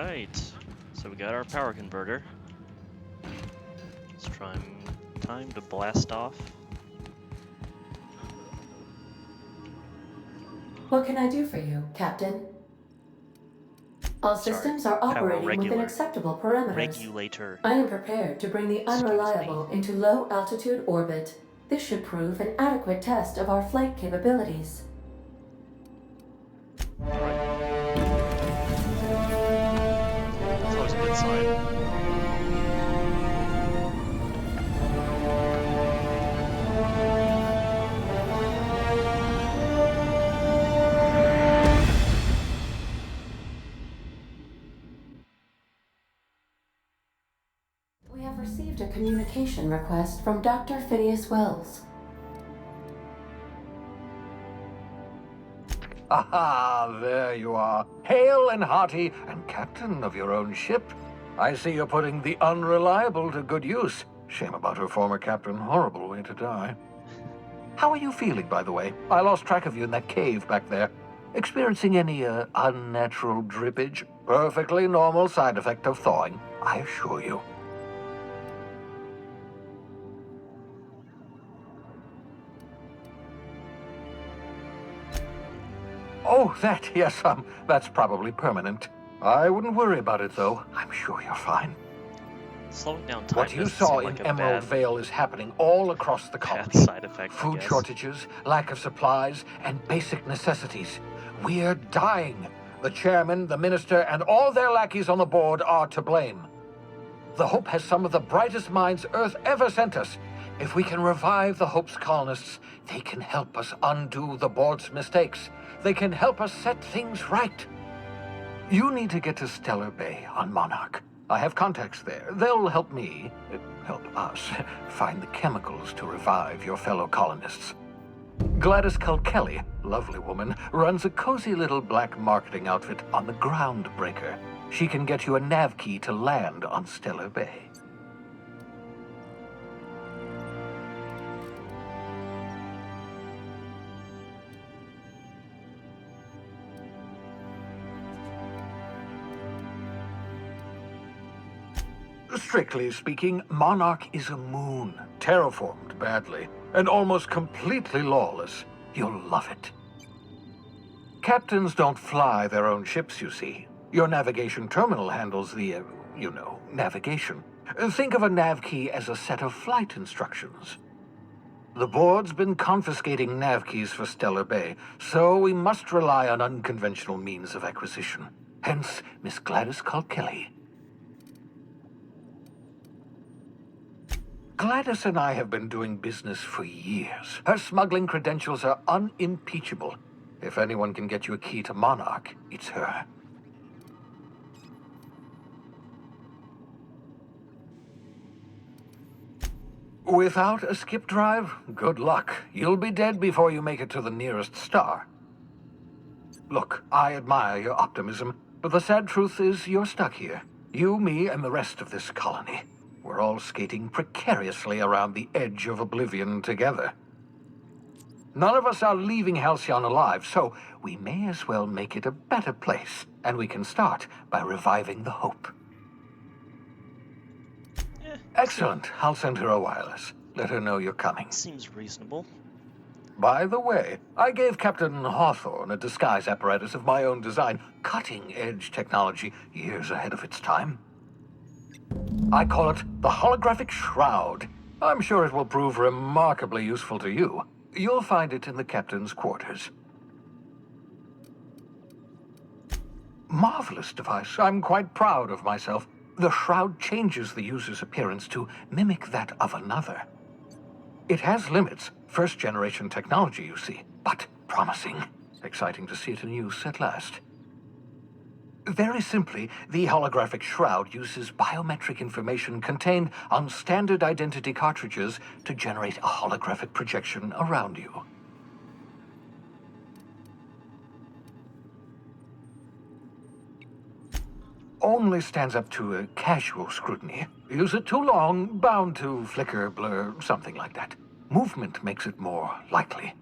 Alright, so we got our power converter. It's time to blast off. What can I do for you, Captain? All systems are operating within acceptable parameters. Regulator. I am prepared to bring the unreliable into low-altitude orbit. This should prove an adequate test of our flight capabilities. Alright. That's always a good sign. We have received a communication request from Dr. Phineas Wells. Aha, there you are. Hale and hearty, and captain of your own ship. I see you're putting the unreliable to good use. Shame about her former captain. Horrible way to die. How are you feeling, by the way? I lost track of you in that cave back there. Experiencing any, unnatural drippage? Perfectly normal side effect of thawing, I assure you. Oh, that, yes, that's probably permanent. I wouldn't worry about it, though. I'm sure you're fine. Slowing down time. What you saw in Emerald Vale is happening all across the colony. Side effect, Food shortages, lack of supplies, and basic necessities. We're dying. The chairman, the minister, and all their lackeys on the board are to blame. The Hope has some of the brightest minds Earth ever sent us. If we can revive the Hope's colonists, they can help us undo the board's mistakes. They can help us set things right. You need to get to Stellar Bay on Monarch. I have contacts there. They'll help me, help us, find the chemicals to revive your fellow colonists. Gladys Kelly, lovely woman, runs a cozy little black marketing outfit on the Groundbreaker. She can get you a nav key to land on Stellar Bay. Strictly speaking, Monarch is a moon, terraformed badly, and almost completely lawless. You'll love it. Captains don't fly their own ships, you see. Your navigation terminal handles the, navigation. Think of a nav key as a set of flight instructions. The board's been confiscating nav keys for Stellar Bay, so we must rely on unconventional means of acquisition. Hence, Miss Gladys Kelly. Gladys and I have been doing business for years. Her smuggling credentials are unimpeachable. If anyone can get you a key to Monarch, it's her. Without a skip drive, good luck. You'll be dead before you make it to the nearest star. Look, I admire your optimism, but the sad truth is you're stuck here. You, me, and the rest of this colony. We're all skating precariously around the edge of oblivion together. None of us are leaving Halcyon alive, so we may as well make it a better place, and we can start by reviving the Hope. Excellent. I'll send her a wireless. Let her know you're coming. Seems reasonable. By the way, I gave Captain Hawthorne a disguise apparatus of my own design, cutting-edge technology, years ahead of its time. I call it the holographic shroud. I'm sure it will prove remarkably useful to you. You'll find it in the captain's quarters. Marvelous device. I'm quite proud of myself. The shroud changes the user's appearance to mimic that of another. It has limits. First-generation technology, you see, but promising. Exciting to see it in use at last. Very simply, the holographic shroud uses biometric information contained on standard identity cartridges to generate a holographic projection around you. Only stands up to a casual scrutiny. Use it too long, bound to flicker, blur, something like that. Movement makes it more likely.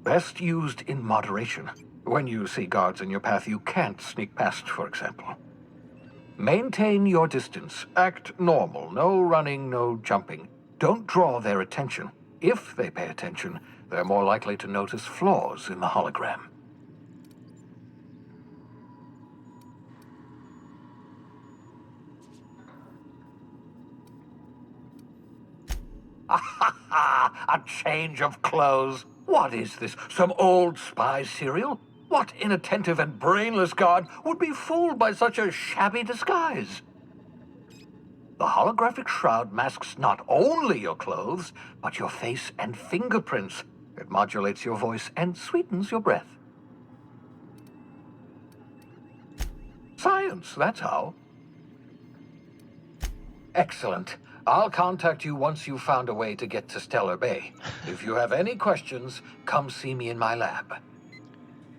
Best used in moderation. When you see guards in your path you can't sneak past, for example. Maintain your distance. Act normal. No running, no jumping. Don't draw their attention. If they pay attention, they're more likely to notice flaws in the hologram. A change of clothes. What is this? Some old spy serial? What inattentive and brainless guard would be fooled by such a shabby disguise? The holographic shroud masks not only your clothes, but your face and fingerprints. It modulates your voice and sweetens your breath. Science, that's how. Excellent. I'll contact you once you've found a way to get to Stellar Bay. If you have any questions, come see me in my lab.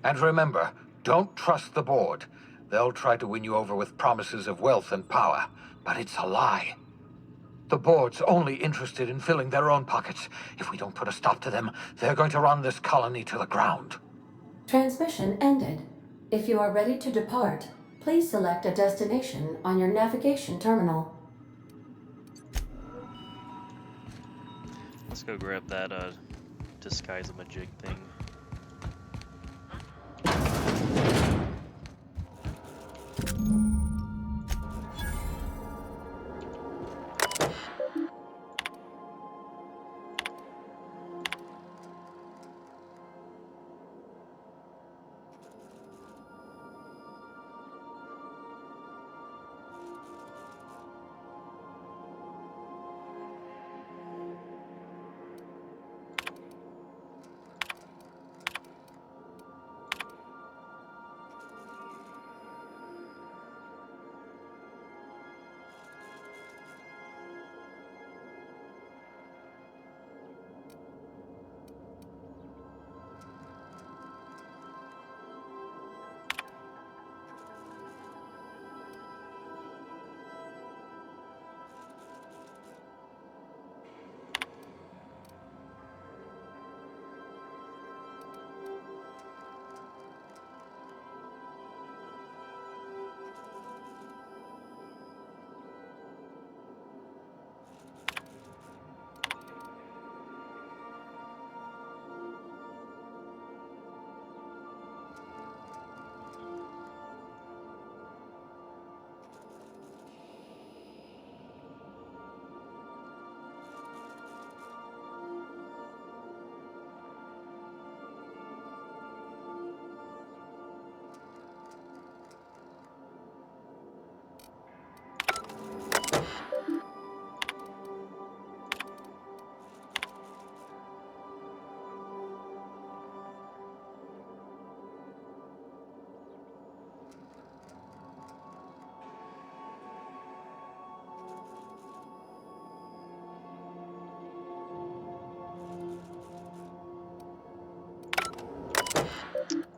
And remember, don't trust the board. They'll try to win you over with promises of wealth and power, but it's a lie. The board's only interested in filling their own pockets. If we don't put a stop to them, they're going to run this colony to the ground. Transmission ended. If you are ready to depart, please select a destination on your navigation terminal. Let's go grab that disguise-a-majig thing.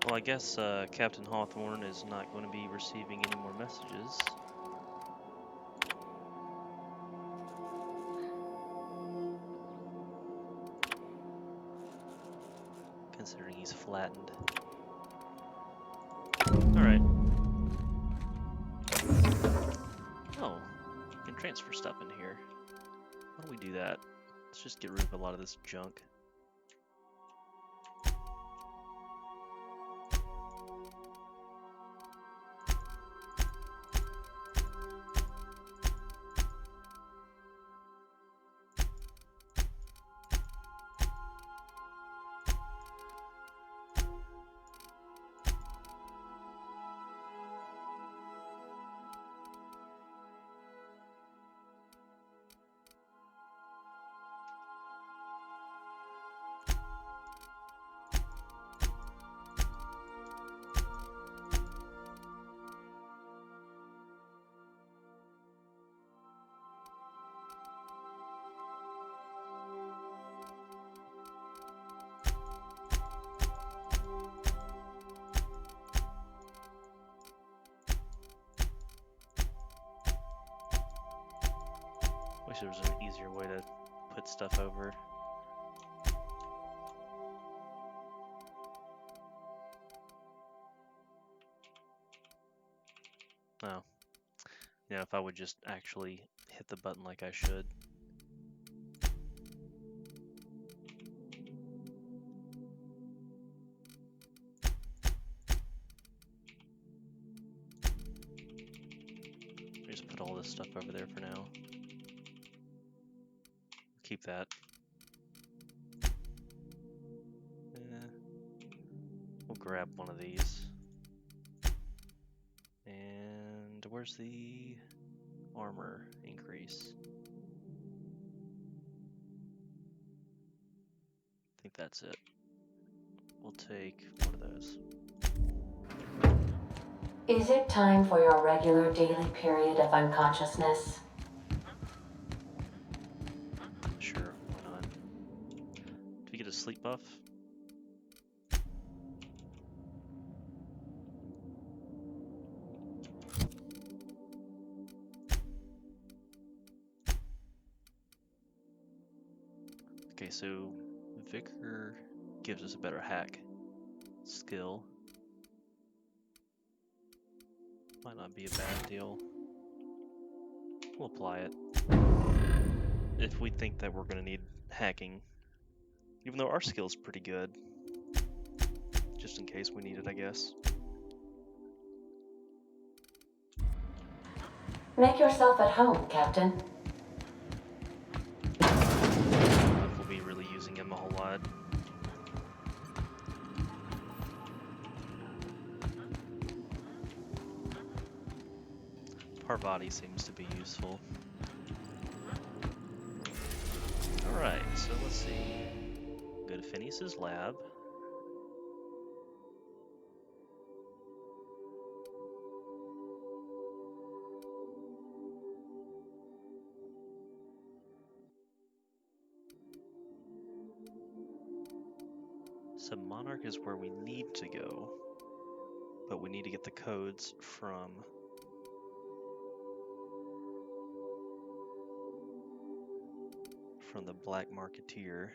Well, I guess Captain Hawthorne is not going to be receiving any more messages. Considering he's flattened. Alright. Oh, you can transfer stuff in here. Why don't we do that? Let's just get rid of a lot of this junk. Wish there was an easier way to put stuff over. Oh. Yeah, if I would just actually hit the button like I should. Just put all this stuff over there for now. Keep that. We'll grab one of these. And where's the armor increase? I think that's it. We'll take one of those. Is it time for your regular daily period of unconsciousness? Sure, why not? Do we get a sleep buff? Okay, so Vicar gives us a better hack skill. Might not be a bad deal. We'll apply it. If we think that we're gonna need hacking, even though our skill's pretty good. Just in case we need it, I guess. Make yourself at home, Captain. I don't know if we'll be really using him a whole lot. Parvati seems to be useful. Alright, so let's see. Go to Phineas's lab. So Monarch is where we need to go, but we need to get the codes from the Black Marketeer.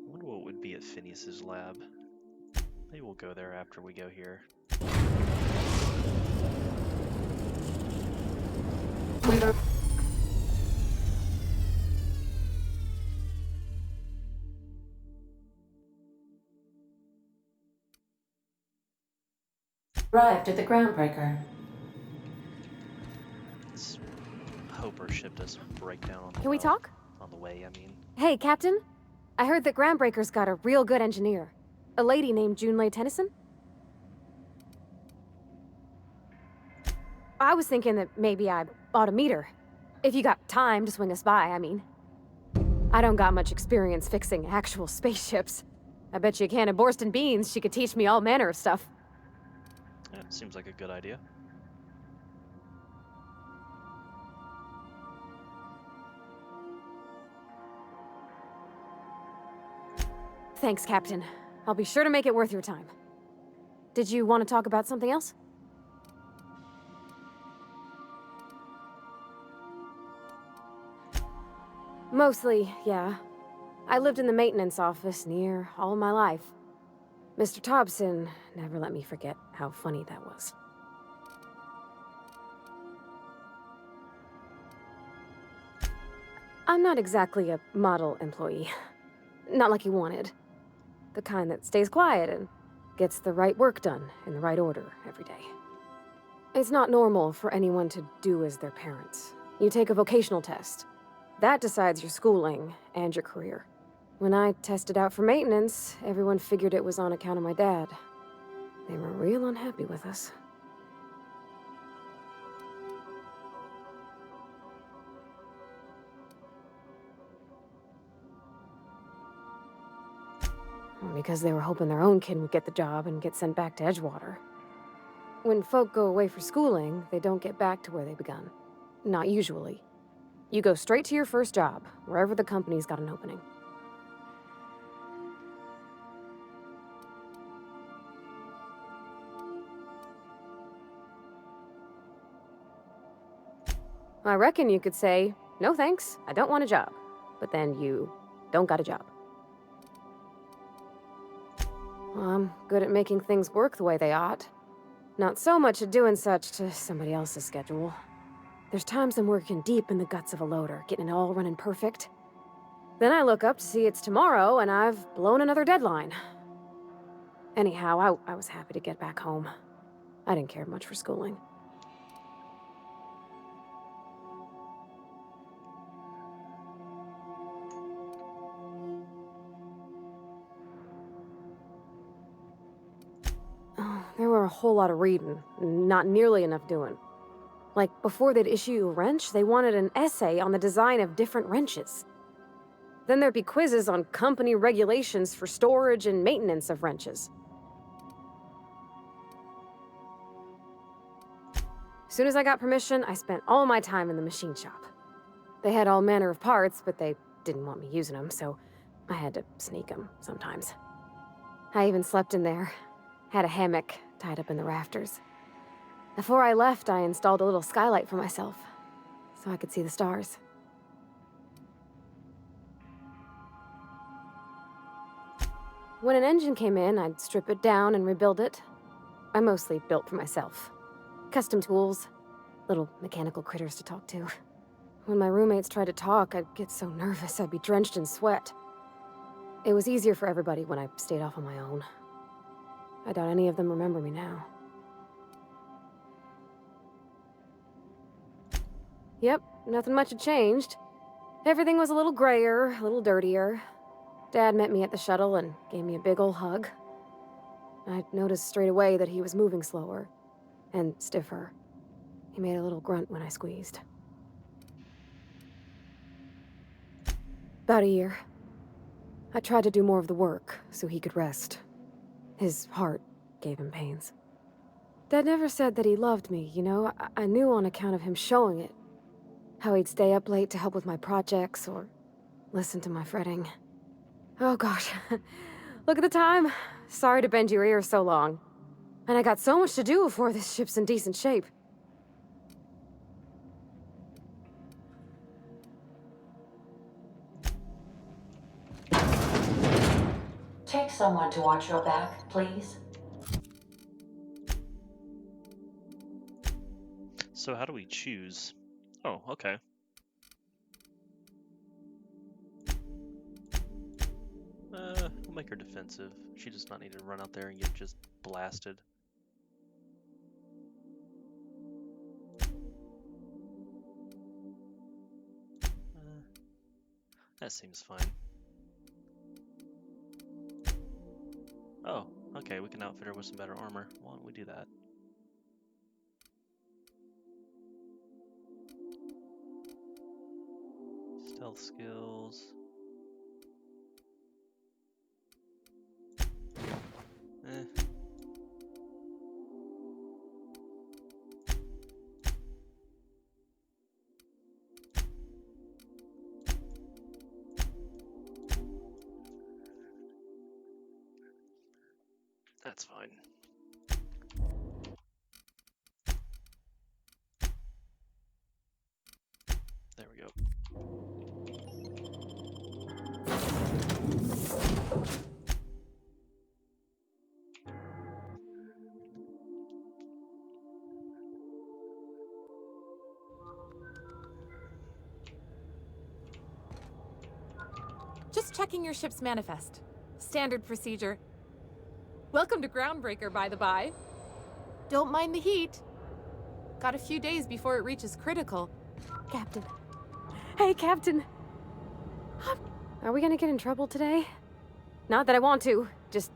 I wonder what would be at Phineas's lab. Maybe we'll go there after we go here. We've arrived at the Groundbreaker. This Hopper ship does break down on the Can we talk? On the way, I mean. Hey, Captain. I heard that Groundbreaker's got a real good engineer. A lady named Junlei Tennyson? I was thinking that maybe I ought to meet her. If you got time to swing us by, I mean. I don't got much experience fixing actual spaceships. I bet you a can of Borston beans she could teach me all manner of stuff. Yeah, seems like a good idea. Thanks, Captain. I'll be sure to make it worth your time. Did you want to talk about something else? Mostly, yeah. I lived in the maintenance office near all my life. Mr. Thompson never let me forget how funny that was. I'm not exactly a model employee. Not like he wanted. The kind that stays quiet and gets the right work done in the right order every day. It's not normal for anyone to do as their parents. You take a vocational test. That decides your schooling and your career. When I tested out for maintenance, everyone figured it was on account of my dad. They were real unhappy with us. Because they were hoping their own kid would get the job and get sent back to Edgewater. When folk go away for schooling, they don't get back to where they begun. Not usually. You go straight to your first job, wherever the company's got an opening. I reckon you could say, no thanks, I don't want a job. But then you don't got a job. Well, I'm good at making things work the way they ought. Not so much at doing such to somebody else's schedule. There's times I'm working deep in the guts of a loader, getting it all running perfect. Then I look up to see it's tomorrow and I've blown another deadline. Anyhow, I was happy to get back home. I didn't care much for schooling. Oh, there were a whole lot of reading, not nearly enough doing. Like, before they'd issue you a wrench, they wanted an essay on the design of different wrenches. Then there'd be quizzes on company regulations for storage and maintenance of wrenches. As soon as I got permission, I spent all my time in the machine shop. They had all manner of parts, but they didn't want me using them, so I had to sneak them sometimes. I even slept in there. Had a hammock tied up in the rafters. Before I left, I installed a little skylight for myself, so I could see the stars. When an engine came in, I'd strip it down and rebuild it. I mostly built for myself. Custom tools, little mechanical critters to talk to. When my roommates tried to talk, I'd get so nervous I'd be drenched in sweat. It was easier for everybody when I stayed off on my own. I doubt any of them remember me now. Yep, nothing much had changed. Everything was a little grayer, a little dirtier. Dad met me at the shuttle and gave me a big ol' hug. I noticed straight away that he was moving slower and stiffer. He made a little grunt when I squeezed. About a year. I tried to do more of the work so he could rest. His heart gave him pains. Dad never said that he loved me, you know? I knew on account of him showing it. How he'd stay up late to help with my projects or listen to my fretting. Oh gosh, look at the time. Sorry to bend your ear so long. And I got so much to do before this ship's in decent shape. Take someone to watch your back, please. So how do we choose? Oh, okay. We'll make her defensive. She does not need to run out there and get just blasted. That seems fine. Oh, okay, we can outfit her with some better armor. Why don't we do that? Stealth skills. That's fine. There we go. Just checking your ship's manifest. Standard procedure. Welcome to Groundbreaker, by the by. Don't mind the heat. Got a few days before it reaches critical. Captain. Hey, Captain. Are we gonna get in trouble today? Not that I want to. Just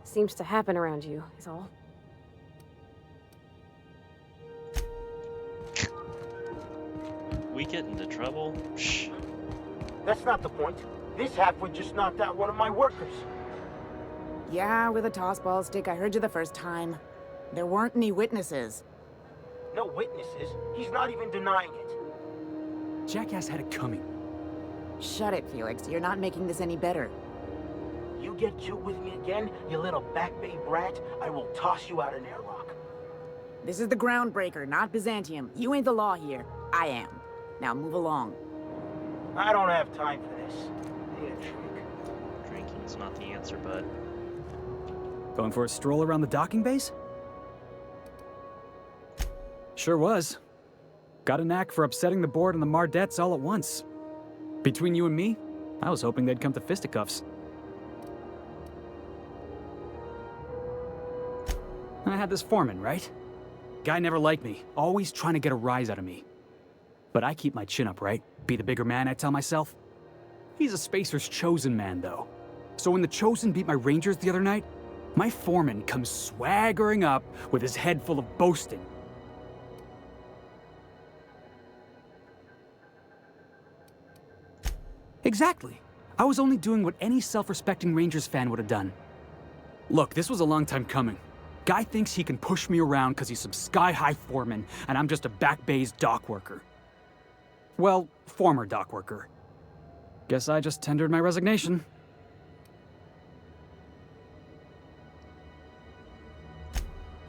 seems to happen around you, is all. We get into trouble? Shh. That's not the point. This halfwit just knocked out one of my workers. Yeah, with a tossball stick. I heard you the first time. There weren't any witnesses. No witnesses. He's not even denying it. Jackass had it coming. Shut it, Felix. You're not making this any better. You get cute with me again, you little back bay brat, I will toss you out an airlock. This is the Groundbreaker, not Byzantium. You ain't the law here. I am. Now move along. I don't have time for this. Need a drink. Drinking's not the answer, bud. Going for a stroll around the docking base? Sure was. Got a knack for upsetting the board and the Mardettes all at once. Between you and me, I was hoping they'd come to fisticuffs. I had this foreman, right? Guy never liked me, always trying to get a rise out of me. But I keep my chin up, right? Be the bigger man, I tell myself. He's a Spacer's chosen man, though. So when the Chosen beat my Rangers the other night, my foreman comes swaggering up with his head full of boasting. Exactly. I was only doing what any self-respecting Rangers fan would have done. Look, this was a long time coming. Guy thinks he can push me around because he's some sky-high foreman, and I'm just a back bay's dock worker. Well, former dock worker. Guess I just tendered my resignation.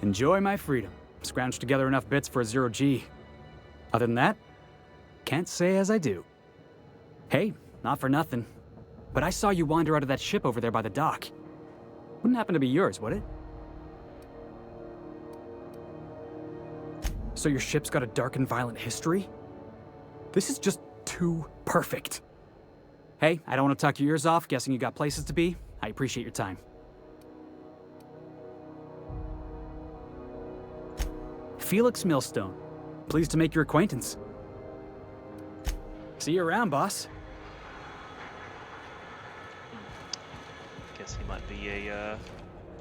Enjoy my freedom. Scrounged together enough bits for a 0G. Other than that, can't say as I do. Hey, not for nothing, but I saw you wander out of that ship over there by the dock. Wouldn't happen to be yours, would it? So your ship's got a dark and violent history? This is just too perfect. Hey, I don't want to talk your ears off, guessing you got places to be. I appreciate your time. Felix Millstone. Pleased to make your acquaintance. See you around, boss. Guess he might be a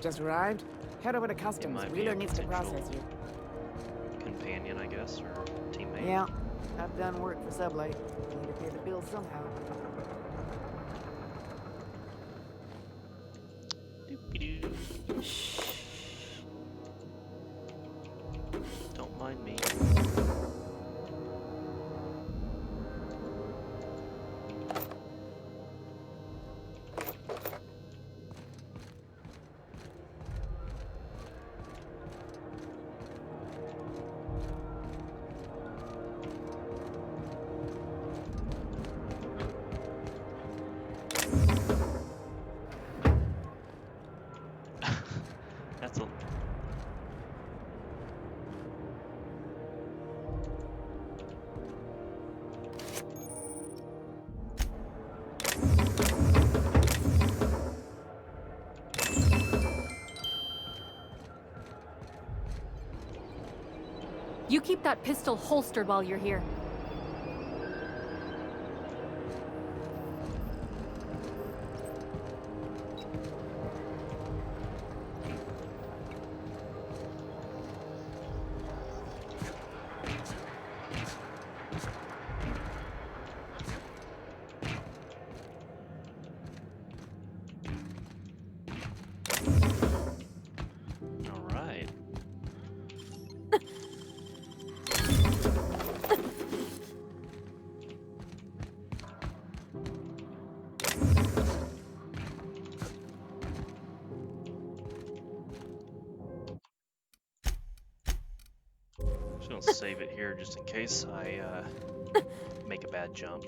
Just arrived? Head over to customs. might be Wheeler a needs to potential- process you. companion, I guess, or teammate. Yeah, I've done work for Sublate. Need to pay the bills somehow. Doopy-doo. Don't mind me. That's a... You keep that pistol holstered while you're here. All right. Just gonna save it here just in case I make a bad jump.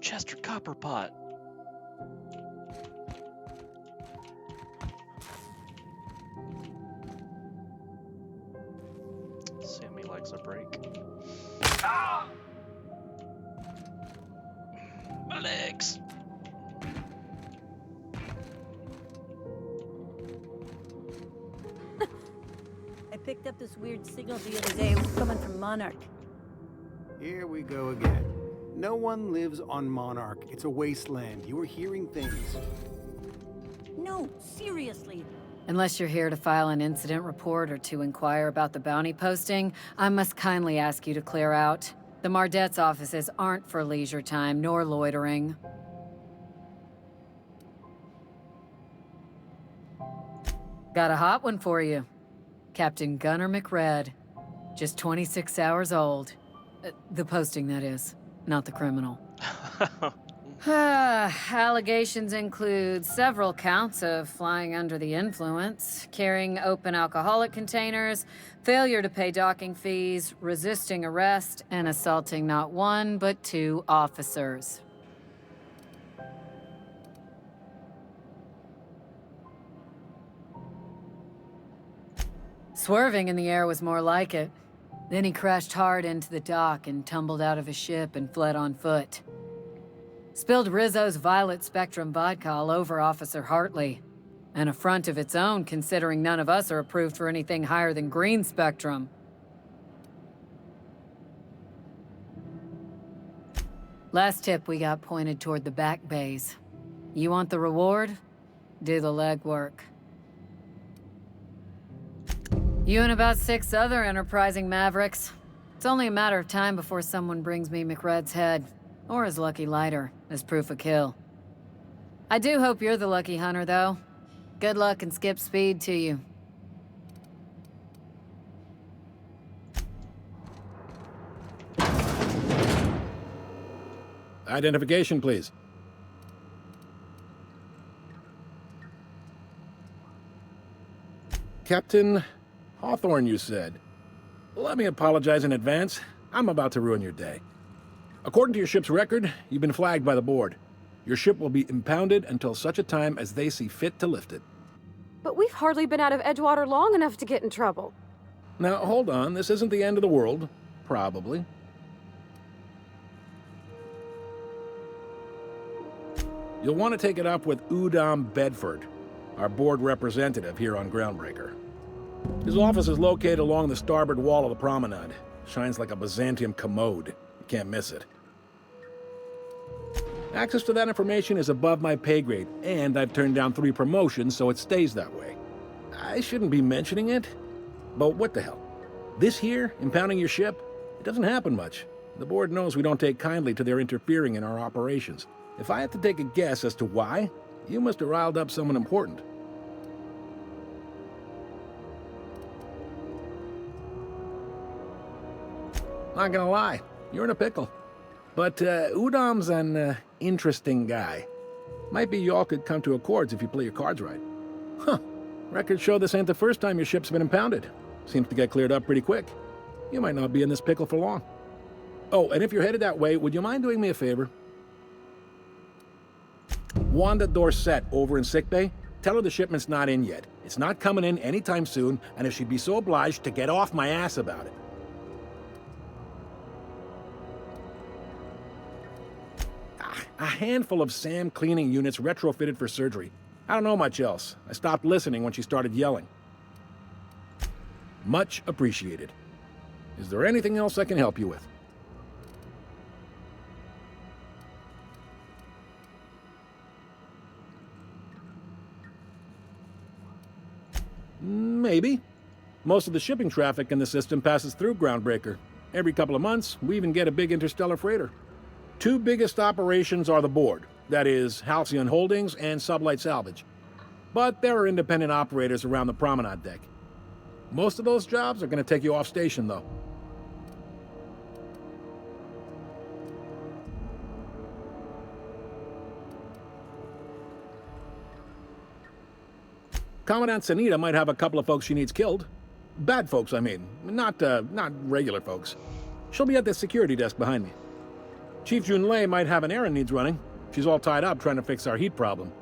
Chester Copperpot. Sammy likes a break. Ah! My legs. I picked up this weird signal the other day. It was coming from Monarch. Here we go again. No one lives on Monarch. It's a wasteland. You are hearing things. No, seriously. Unless you're here to file an incident report or to inquire about the bounty posting, I must kindly ask you to clear out. The Mardet's offices aren't for leisure time nor loitering. Got a hot one for you. Captain Gunnar McRed. Just 26 hours old. The posting, that is, not the criminal. Allegations include several counts of flying under the influence, carrying open alcoholic containers, failure to pay docking fees, resisting arrest, and assaulting not one but 2 officers. Swerving in the air was more like it. Then he crashed hard into the dock and tumbled out of his ship and fled on foot. Spilled Rizzo's Violet Spectrum vodka all over Officer Hartley. An affront of its own, considering none of us are approved for anything higher than green spectrum. Last tip we got pointed toward the back bays. You want the reward? Do the legwork. You and about 6 other enterprising mavericks. It's only a matter of time before someone brings me McRed's head, or his lucky lighter, as proof of kill. I do hope you're the lucky hunter, though. Good luck and skip speed to you. Identification, please. Captain Hawthorne, you said. Let me apologize in advance. I'm about to ruin your day. According to your ship's record, you've been flagged by the board. Your ship will be impounded until such a time as they see fit to lift it. But we've hardly been out of Edgewater long enough to get in trouble. Now, hold on. This isn't the end of the world. Probably. You'll want to take it up with Udom Bedford, our board representative here on Groundbreaker. His office is located along the starboard wall of the promenade. Shines like a Byzantium commode. You can't miss it. Access to that information is above my pay grade, and I've turned down 3 promotions, so it stays that way. I shouldn't be mentioning it, but what the hell? This here, impounding your ship, it doesn't happen much. The board knows we don't take kindly to their interfering in our operations. If I had to take a guess as to why, you must have riled up someone important. Not gonna lie, you're in a pickle. But Udom's an interesting guy. Might be y'all could come to accords if you play your cards right. Huh. Records show this ain't the first time your ship's been impounded. Seems to get cleared up pretty quick. You might not be in this pickle for long. Oh, and if you're headed that way, would you mind doing me a favor? Wanda Dorset over in sickbay, tell her the shipment's not in yet. It's not coming in anytime soon, and if she'd be so obliged to get off my ass about it. A handful of SAM cleaning units retrofitted for surgery. I don't know much else. I stopped listening when she started yelling. Much appreciated. Is there anything else I can help you with? Maybe. Most of the shipping traffic in the system passes through Groundbreaker. Every couple of months, we even get a big interstellar freighter. 2 biggest operations are the board, that is, Halcyon Holdings and Sublight Salvage. But there are independent operators around the promenade deck. Most of those jobs are going to take you off station, though. Commandant Sanita might have a couple of folks she needs killed. Bad folks, I mean. Not regular folks. She'll be at the security desk behind me. Chief Junlei might have an errand needs running. She's all tied up trying to fix our heat problem.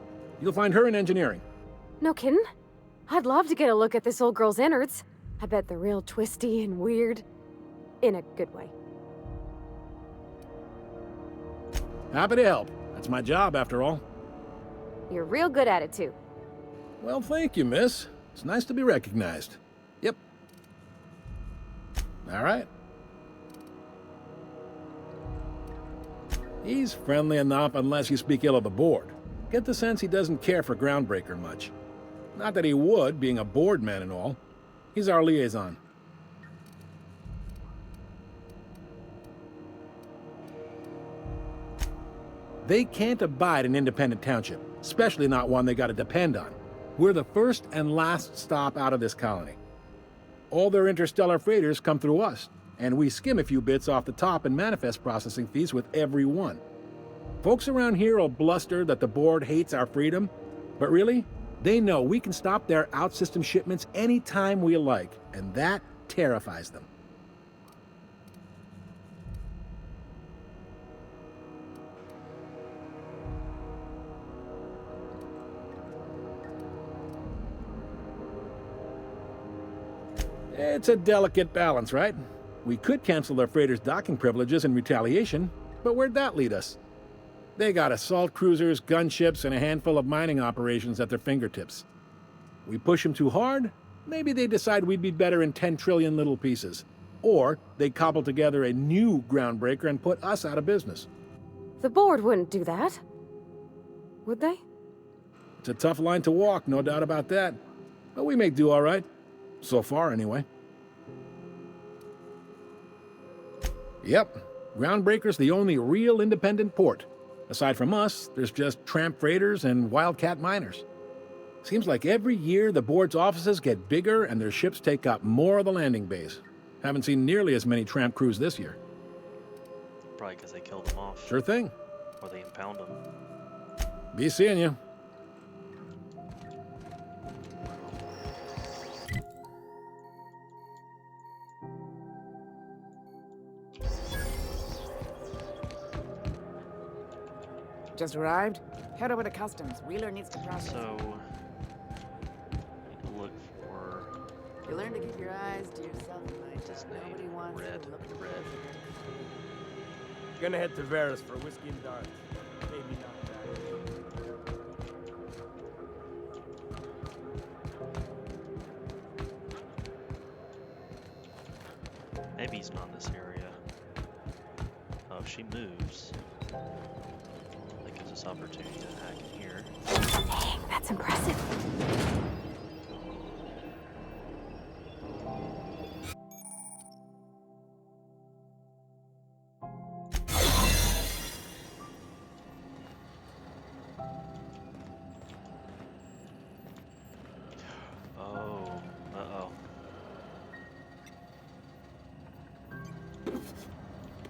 You'll find her in engineering. No kidding? I'd love to get a look at this old girl's innards. I bet they're real twisty and weird. In a good way. Happy to help. That's my job, after all. You're real good at it, too. Well, thank you, miss. It's nice to be recognized. Yep. All right. He's friendly enough unless you speak ill of the board. Get the sense he doesn't care for Groundbreaker much. Not that he would, being a board man and all. He's our liaison. They can't abide an independent township, especially not one they gotta depend on. We're the first and last stop out of this colony. All their interstellar freighters come through us. and we skim a few bits off the top in manifest processing fees with every one. Folks around here will bluster that the board hates our freedom, but really, they know we can stop their out-system shipments anytime we like, and that terrifies them. It's a delicate balance, right? We could cancel their freighters' docking privileges in retaliation, but where'd that lead us? They got assault cruisers, gunships, and a handful of mining operations at their fingertips. We push them too hard, maybe they decide we'd be better in 10 trillion little pieces. Or they cobble together a new Groundbreaker and put us out of business. The board wouldn't do that. Would they? It's a tough line to walk, no doubt about that. But we may do all right. So far, anyway. Yep, Groundbreaker's the only real independent port. Aside from us, there's just tramp freighters and wildcat miners. Seems like every year the board's offices get bigger and their ships take up more of the landing bays. Haven't seen nearly as many tramp crews this year. Probably because they killed them off. Sure thing. Or they impound them. Be seeing you. Just arrived? Head over to customs. Wheeler needs to process. So, need to look for. You learn to keep your eyes to yourself tonight. His name. Nobody wants Red. to look at the Red. Gonna head to Varus for whiskey and darts. Maybe not that. Maybe he's not in this area. Oh, if she moves. That gives us opportunity to hack in here. Dang, that's impressive. Oh, uh-oh.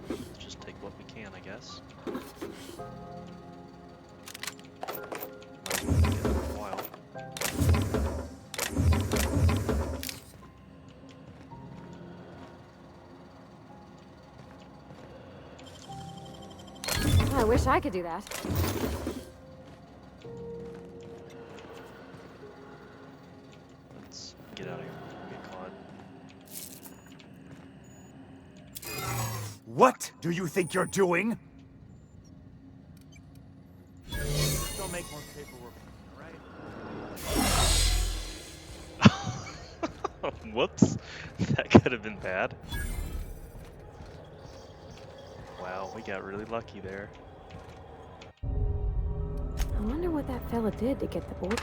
Let's just take what we can, I guess. Might as well get it for a while. I wish I could do that. Let's get out of here before we get caught. What do you think you're doing? Don't make more paperwork, right? Whoops. That could have been bad. Wow, we got really lucky there. I wonder what that fella did to get the board.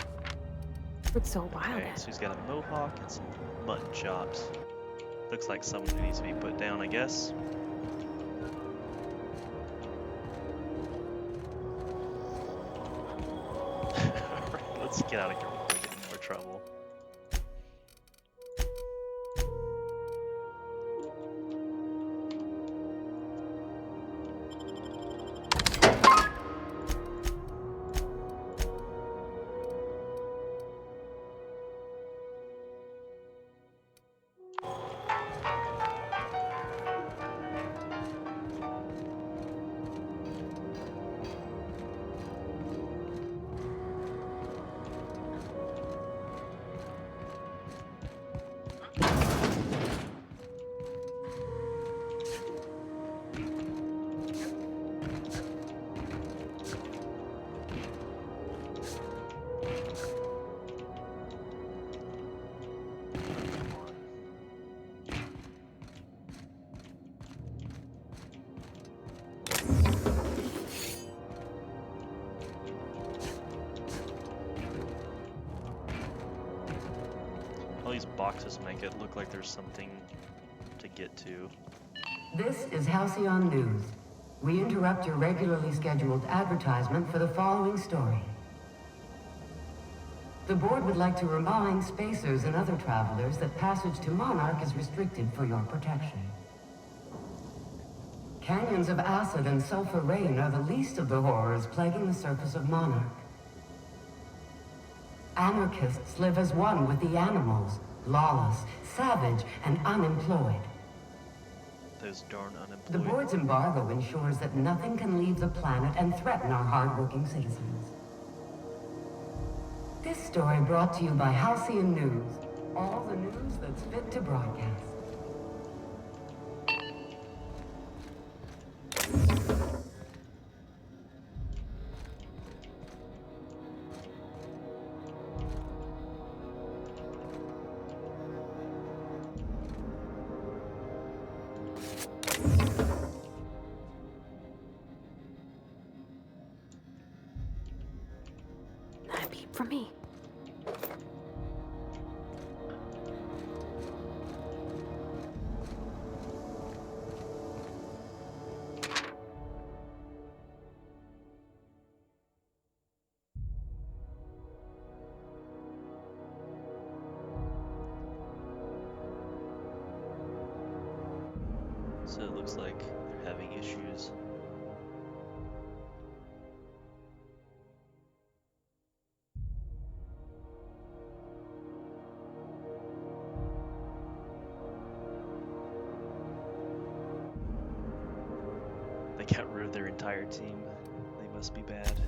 It's so wild. Okay, so he's got a mohawk and some mutton chops. Looks like someone who needs to be put down, I guess. Alright, let's get out of here before we get in more trouble. All these boxes make it look like there's something to get to. This is Halcyon News. We interrupt your regularly scheduled advertisement for the following story. The board would like to remind spacers and other travelers that passage to Monarch is restricted for your protection. Canyons of acid and sulfur rain are the least of the horrors plaguing the surface of Monarch. Anarchists live as one with the animals, lawless, savage, and unemployed. Those darn unemployed. The board's embargo ensures that nothing can leave the planet and threaten our hardworking citizens. This story brought to you by Halcyon News. All the news that's fit to broadcast. A peep from me. So it looks like they're having issues. They got rid of their entire team. They must be bad.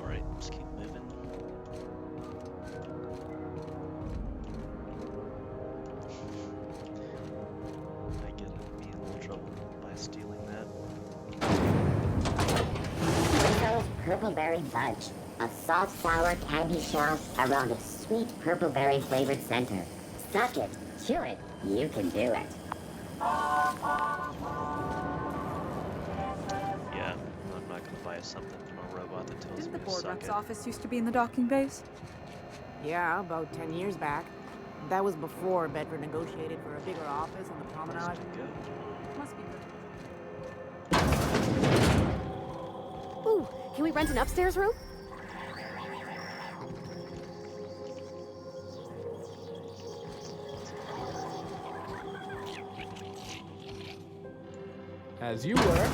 Alright, let's keep moving. I get me in a little trouble by stealing that. Rizzo's Purpleberry Fudge, a soft sour candy shell around a sweet purpleberry flavored center. Suck it, chew it, you can do it. Yeah, I'm not gonna buy something from a robot that tells Didn't me the to board suck rep's it. office used to be in the docking bays? Yeah, about 10 years back. That was before Bedford negotiated for a bigger office on the promenade. Must be good. Ooh, can we rent an upstairs room? As you were.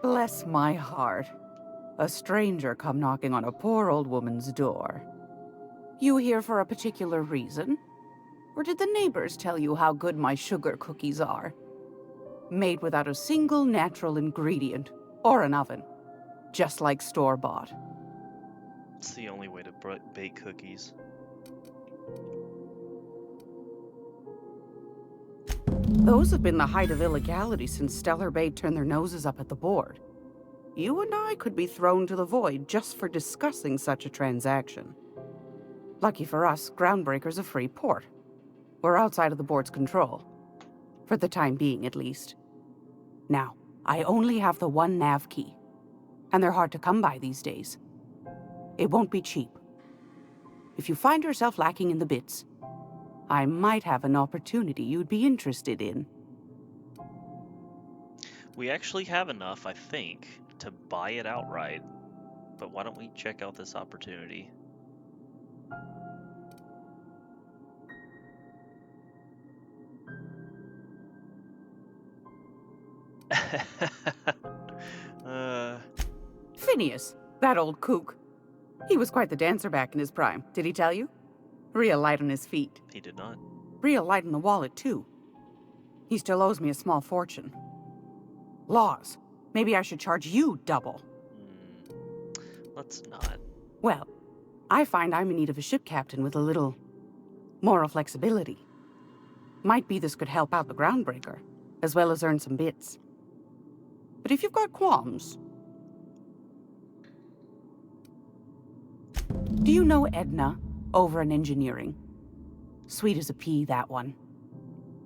Bless my heart. A stranger come knocking on a poor old woman's door. You here for a particular reason? Or did the neighbors tell you how good my sugar cookies are? Made without a single natural ingredient or an oven. Just like store-bought. It's the only way to bake cookies. Those have been the height of illegality since Stellar Bay turned their noses up at the board. You and I could be thrown to the void just for discussing such a transaction. Lucky for us, Groundbreaker's a free port. We're outside of the board's control. For the time being, at least. Now, I only have the one nav key. And they're hard to come by these days. It won't be cheap. If you find yourself lacking in the bits, I might have an opportunity you'd be interested in. We actually have enough, I think, to buy it outright. But why don't we check out this opportunity? Phineas, that old kook. He was quite the dancer back in his prime, did he tell you? Real light on his feet. He did not. Real light in the wallet, too. He still owes me a small fortune. Laws. Maybe I should charge you double. Let's not. Well, I find I'm in need of a ship captain with a little moral flexibility. Might be this could help out the Groundbreaker, as well as earn some bits. But if you've got qualms... Do you know Edna, over in engineering? Sweet as a pea, that one.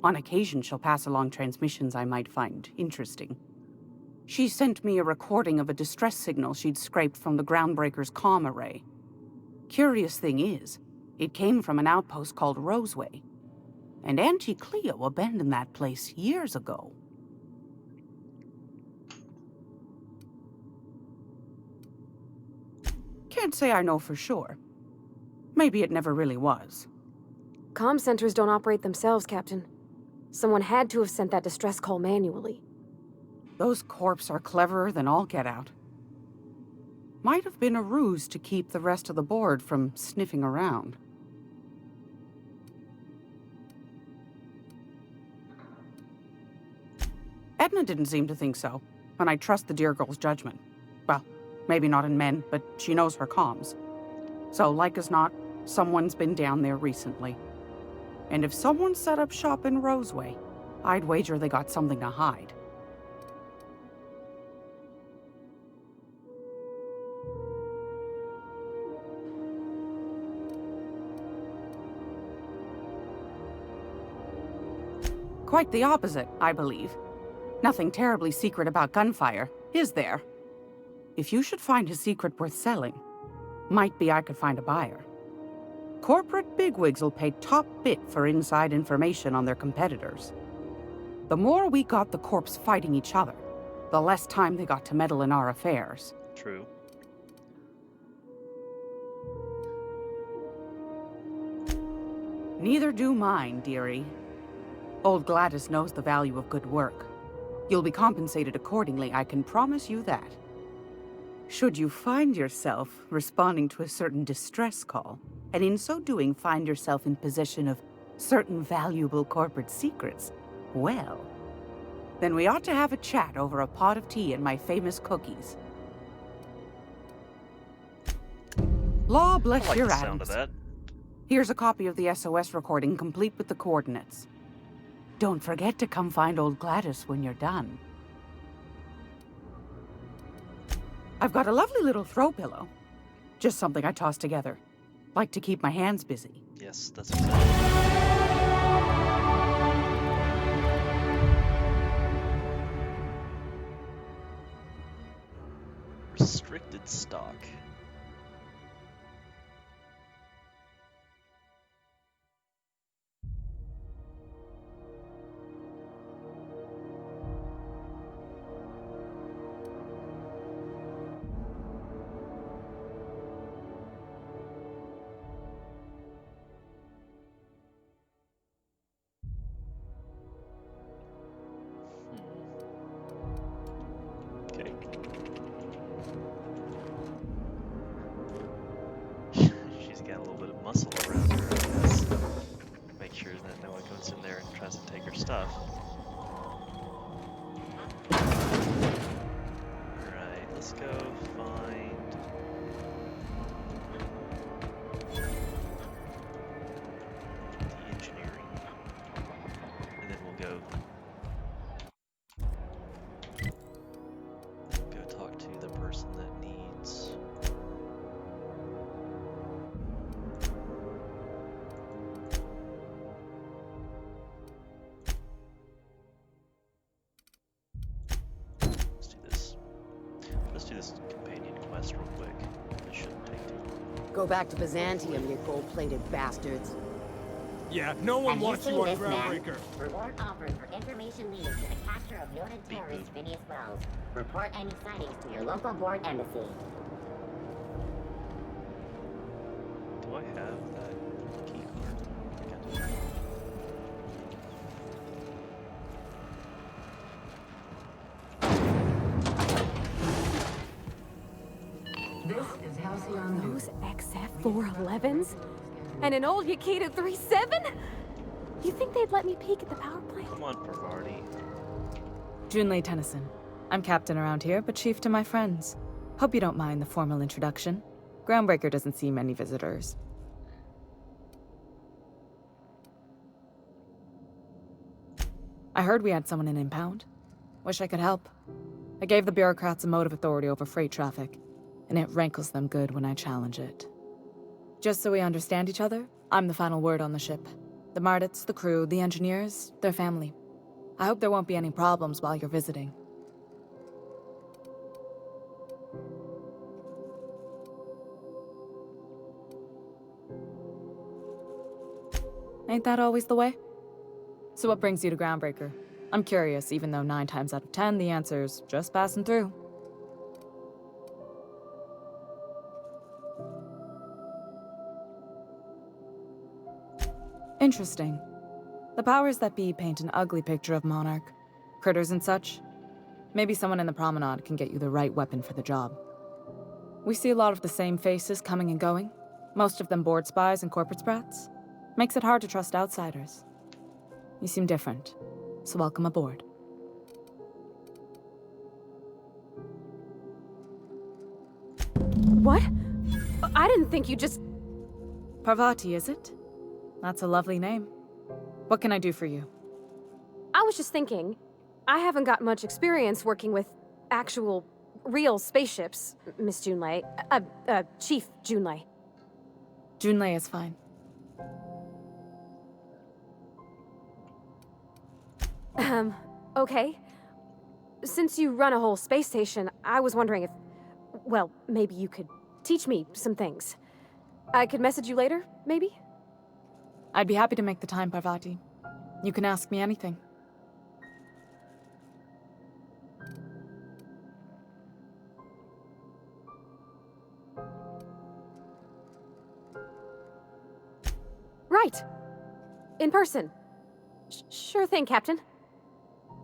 On occasion, she'll pass along transmissions I might find interesting. She sent me a recording of a distress signal she'd scraped from the Groundbreaker's comm array. Curious thing is, it came from an outpost called Roseway. And Auntie Cleo abandoned that place years ago. Can't say I know for sure. Maybe it never really was. Comm centers don't operate themselves, Captain. Someone had to have sent that distress call manually. Those corps are cleverer than all get out. Might have been a ruse to keep the rest of the board from sniffing around. Edna didn't seem to think so, and I trust the dear girl's judgment. Well, maybe not in men, but she knows her comms. So, like as not, someone's been down there recently. And if someone set up shop in Roseway, I'd wager they got something to hide. Quite the opposite, I believe. Nothing terribly secret about gunfire, is there? If you should find a secret worth selling, might be I could find a buyer. Corporate bigwigs will pay top bit for inside information on their competitors. The more we got the corps fighting each other, the less time they got to meddle in our affairs. True. Neither do mine, dearie. Old Gladys knows the value of good work. You'll be compensated accordingly, I can promise you that. Should you find yourself responding to a certain distress call, and in so doing find yourself in possession of certain valuable corporate secrets, well, then we ought to have a chat over a pot of tea and my famous cookies. Law bless I like your the sound atoms. of that. Here's a copy of the SOS recording, complete with the coordinates. Don't forget to come find old Gladys when you're done. I've got a lovely little throw pillow. Just something I toss together. Like to keep my hands busy. Yes, that's exactly. Restricted stock. Okay. She's got a little bit of muscle around her, I guess. Make sure that no one goes in there and tries to take her stuff. Alright, let's go find... the engineering. And then we'll go talk to the person that needs... Let's do this companion quest real quick. It shouldn't take too long. Go back to Byzantium, you gold-plated bastards. Yeah, no one Have you wants seen you on this man? Groundbreaker. Reward offered for information leading to the capture of noted terrorist Phineas Wells. Report any sightings to your local board embassy. Do I have that key card? I think I do. This is Halcyon Those XF-411s? And an old Yakita 37? You think they'd let me peek at the power plant? Come on, Parvati. Junlei Tennyson. I'm captain around here, but chief to my friends. Hope you don't mind the formal introduction. Groundbreaker doesn't see many visitors. I heard we had someone in impound. Wish I could help. I gave the bureaucrats a motive authority over freight traffic, and it rankles them good when I challenge it. Just so we understand each other, I'm the final word on the ship. The Mardits, the crew, the engineers, their family. I hope there won't be any problems while you're visiting. Ain't that always the way? So what brings you to Groundbreaker? I'm curious, even though 9 times out of 10 the answer's just passing through. Interesting. The powers that be paint an ugly picture of Monarch. Critters and such. Maybe someone in the promenade can get you the right weapon for the job. We see a lot of the same faces coming and going. Most of them board spies and corporate sprats. Makes it hard to trust outsiders. You seem different, so welcome aboard. What? I didn't think you just... Parvati, is it? That's a lovely name. What can I do for you? I was just thinking, I haven't got much experience working with actual, real spaceships, Miss Junlei. Chief Junlei. Junlei is fine. Okay. Since you run a whole space station, I was wondering if... Well, maybe you could teach me some things. I could message you later, maybe? I'd be happy to make the time, Parvati. You can ask me anything. Right. In person. Sure thing, Captain.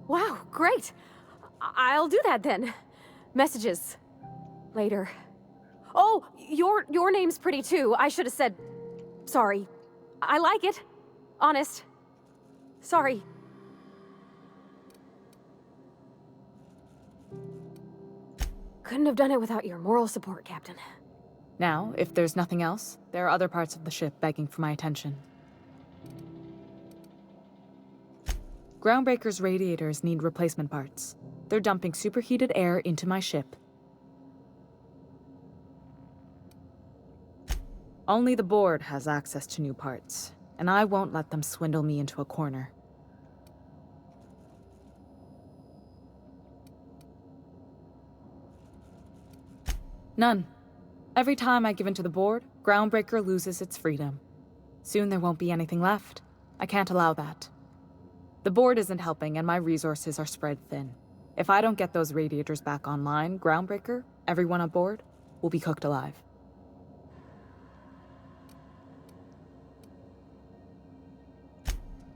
Wow, great. I'll do that then. Messages. Later. Oh, your name's pretty too. I should have said... Sorry. I like it. Honest. Sorry. Couldn't have done it without your moral support, Captain. Now, if there's nothing else, there are other parts of the ship begging for my attention. Groundbreaker's radiators need replacement parts. They're dumping superheated air into my ship. Only the board has access to new parts, and I won't let them swindle me into a corner. None. Every time I give in to the board, Groundbreaker loses its freedom. Soon there won't be anything left. I can't allow that. The board isn't helping, and my resources are spread thin. If I don't get those radiators back online, Groundbreaker, everyone on board, will be cooked alive.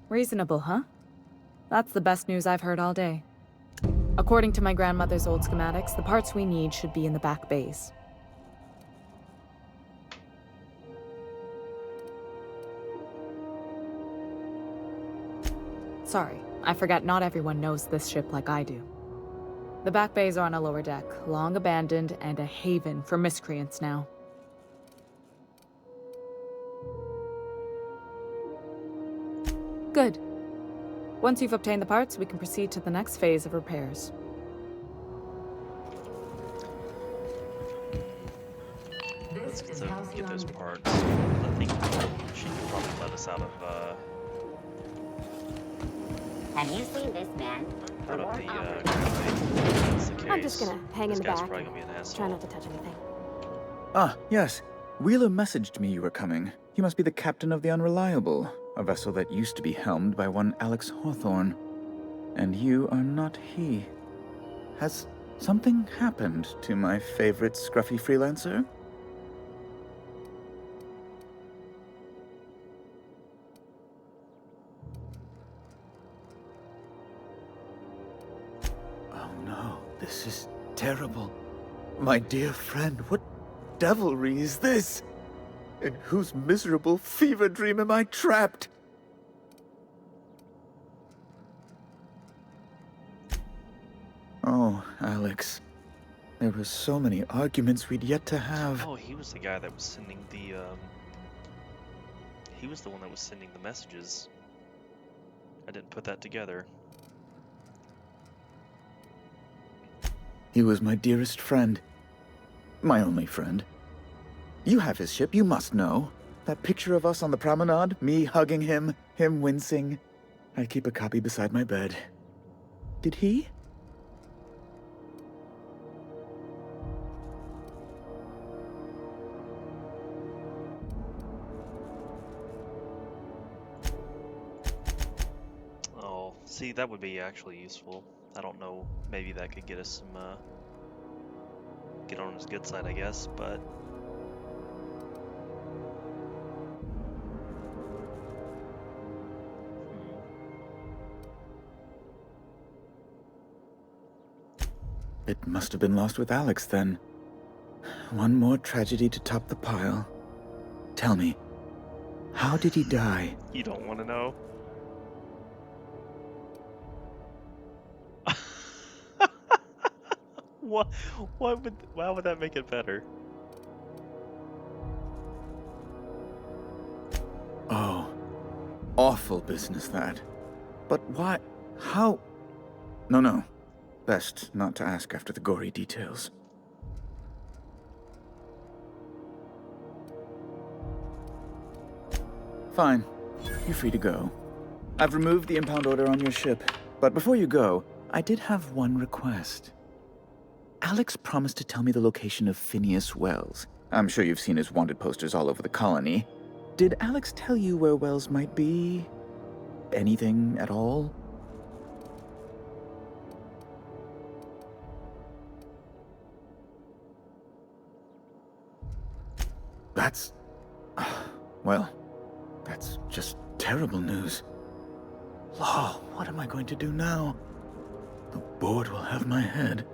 Reasonable, huh? That's the best news I've heard all day. According to my grandmother's old schematics, the parts we need should be in the back bays. Sorry, I forgot not everyone knows this ship like I do. The back bays are on a lower deck, long abandoned and a haven for miscreants now. Good. Once you've obtained the parts, we can proceed to the next phase of repairs. Let's get those parts. I think she can probably let us out of Have you seen this man? the that's the case. I'm just gonna hang in This the guy's back probably and gonna be an asshole. try not to touch anything. Ah, yes. Wheeler messaged me you were coming. You must be the captain of the Unreliable, a vessel that used to be helmed by one Alex Hawthorne. And you are not he. Has something happened to my favorite scruffy freelancer? Oh no, this is terrible. My dear friend, what devilry is this? In whose miserable fever dream am I trapped? Oh, Alex. There were so many arguments we'd yet to have. Oh, he was the guy that was sending the, He was the one that was sending the messages. I didn't put that together. He was my dearest friend. My only friend. You have his ship, you must know. That picture of us on the promenade, me hugging him, him wincing. I keep a copy beside my bed. Did he? See, that would be actually useful. I don't know, maybe that could get us some, get on his good side, I guess, but... It must have been lost with Alex, then. One more tragedy to top the pile. Tell me, how did he die? You don't want to know? What? Why would that make it better? Oh, awful business that. But why? How? No. Best not to ask after the gory details. Fine. You're free to go. I've removed the impound order on your ship, but before you go, I did have one request. Alex promised to tell me the location of Phineas Wells. I'm sure you've seen his wanted posters all over the colony. Did Alex tell you where Wells might be? Anything at all? That's... well, that's just terrible news. Law, what am I going to do now? The board will have my head.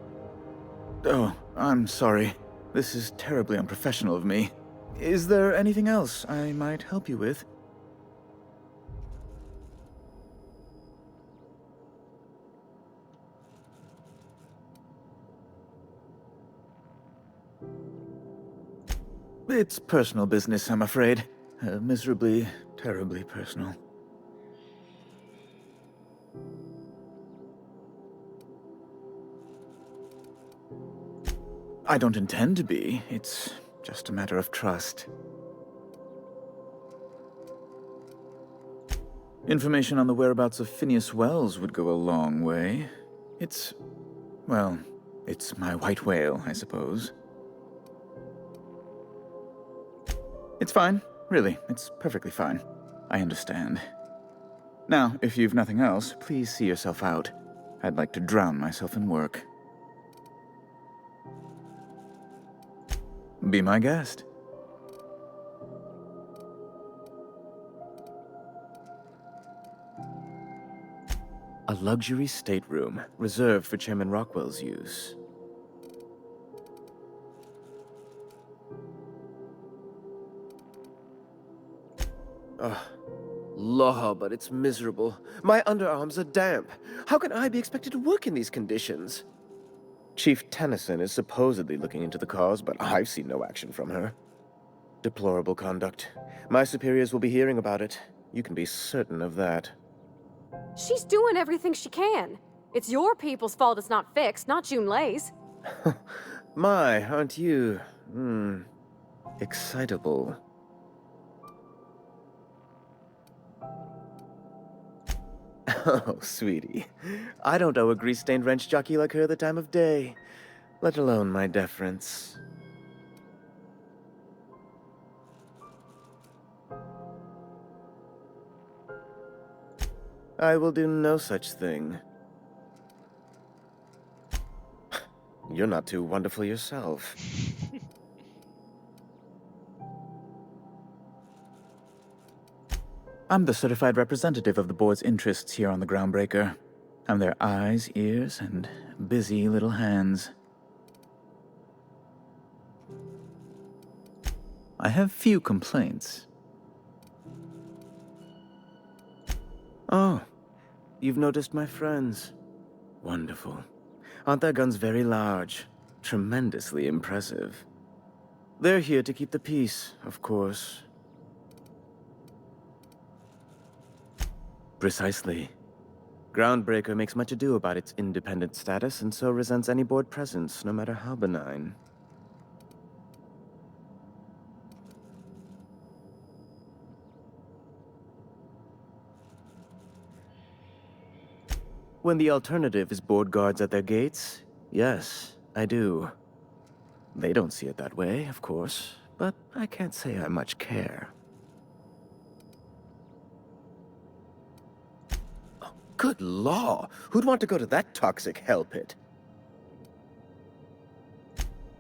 Oh, I'm sorry. This is terribly unprofessional of me. Is there anything else I might help you with? It's personal business, I'm afraid. Miserably, terribly personal. I don't intend to be. It's just a matter of trust. Information on the whereabouts of Phineas Wells would go a long way. Well, it's my white whale, I suppose. It's fine. Really, it's perfectly fine. I understand. Now, if you've nothing else, please see yourself out. I'd like to drown myself in work. Be my guest. A luxury stateroom, reserved for Chairman Rockwell's use. Law, but it's miserable. My underarms are damp. How can I be expected to work in these conditions? Chief Tennyson is supposedly looking into the cause, but I've seen no action from her. Deplorable conduct. My superiors will be hearing about it. You can be certain of that. She's doing everything she can. It's your people's fault it's not fixed, not Junlei's. My, aren't you... excitable. Oh, sweetie. I don't owe a grease-stained wrench jockey like her the time of day, let alone my deference. I will do no such thing. You're not too wonderful yourself. I'm the certified representative of the board's interests here on the Groundbreaker. I'm their eyes, ears, and busy little hands. I have few complaints. Oh, you've noticed my friends. Wonderful. Aren't their guns very large? Tremendously impressive. They're here to keep the peace, of course. Precisely. Groundbreaker makes much ado about its independent status and so resents any board presence, no matter how benign. When the alternative is board guards at their gates, yes, I do. They don't see it that way, of course, but I can't say I much care. Good law. Who'd want to go to that toxic hell pit?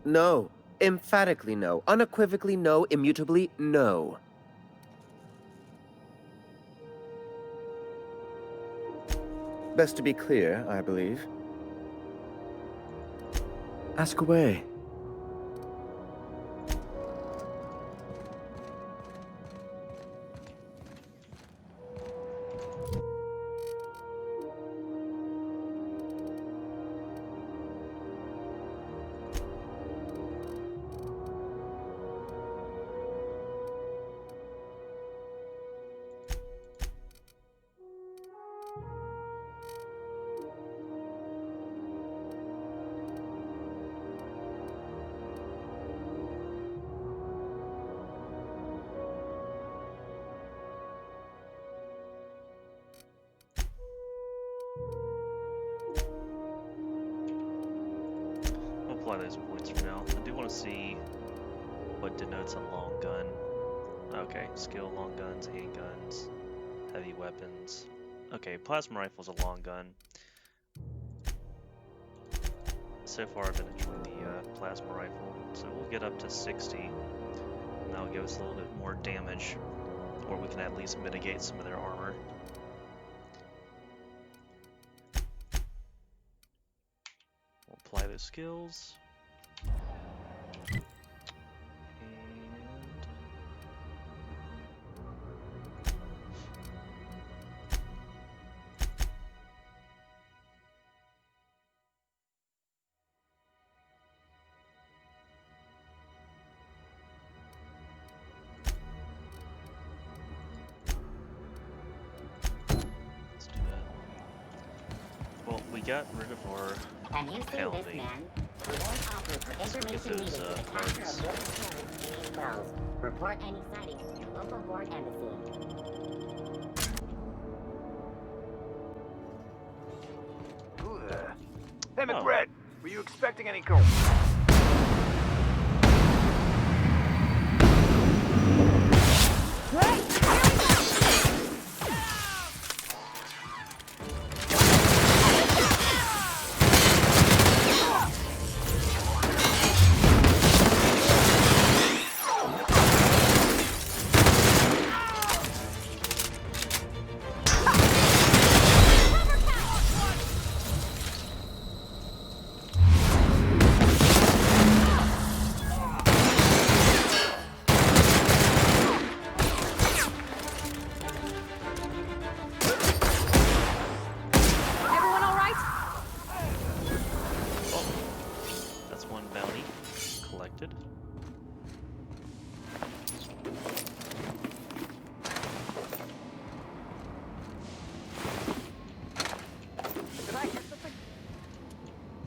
No. Emphatically no. Unequivocally no. Immutably no. Best to be clear, I believe. Ask away. Apply those points for now. I do want to see what denotes a long gun. Okay, skill long guns, handguns, heavy weapons. Okay, plasma rifle's a long gun. So far I've been enjoying the plasma rifle, so we'll get up to 60, and that'll give us a little bit more damage, or we can at least mitigate some of their armor. We'll apply those skills. Well, we got rid of our pounding. Get those parts. Report any sightings to your local board embassy. Who there? Hey, McBride, were you expecting any call?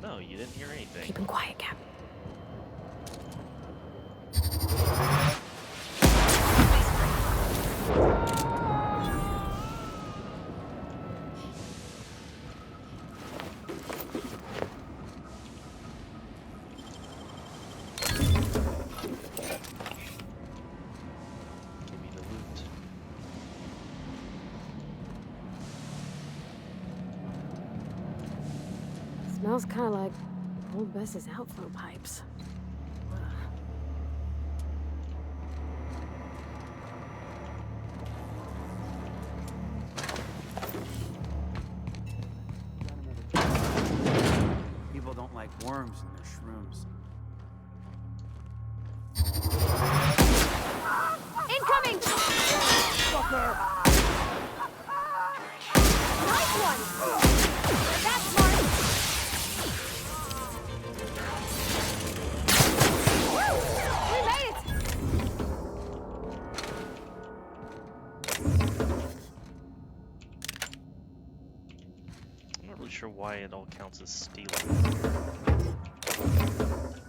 No, you didn't hear anything. Keep him quiet, Cap. Give me the loot. Smells kind of like old Bess's outflow pipes. People don't like worms in their shrooms. Incoming! Fucker! Nice one! That's smart! We made it! I'm not really sure why it all counts as stealing.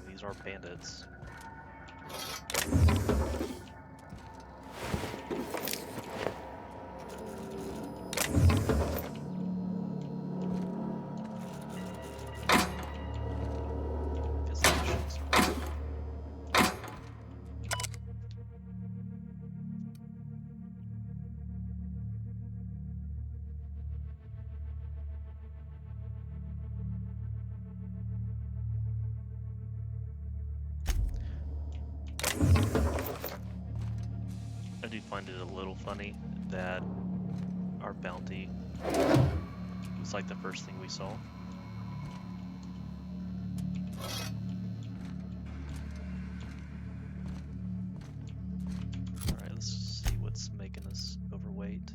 These are bandits. find it a little funny that our bounty was like the first thing we saw. Alright, let's see what's making us overweight.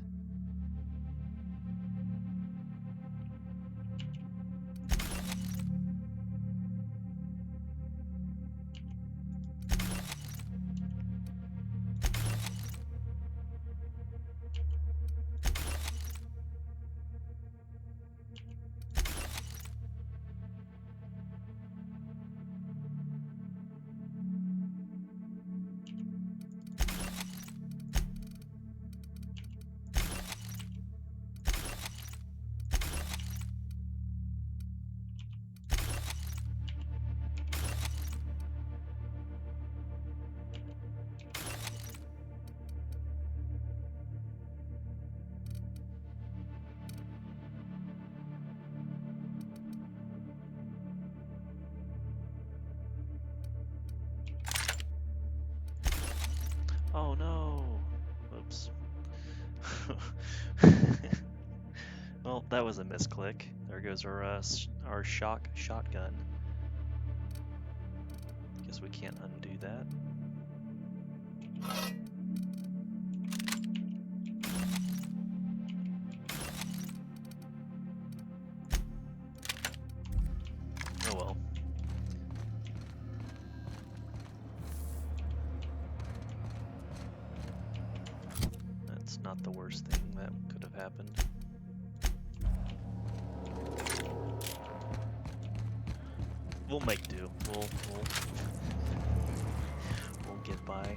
Oh no! Oops. Well, that was a misclick. There goes our shotgun. Guess we can't undo that. Oh well. That's not the worst thing that could have happened. We'll make do. We'll get by.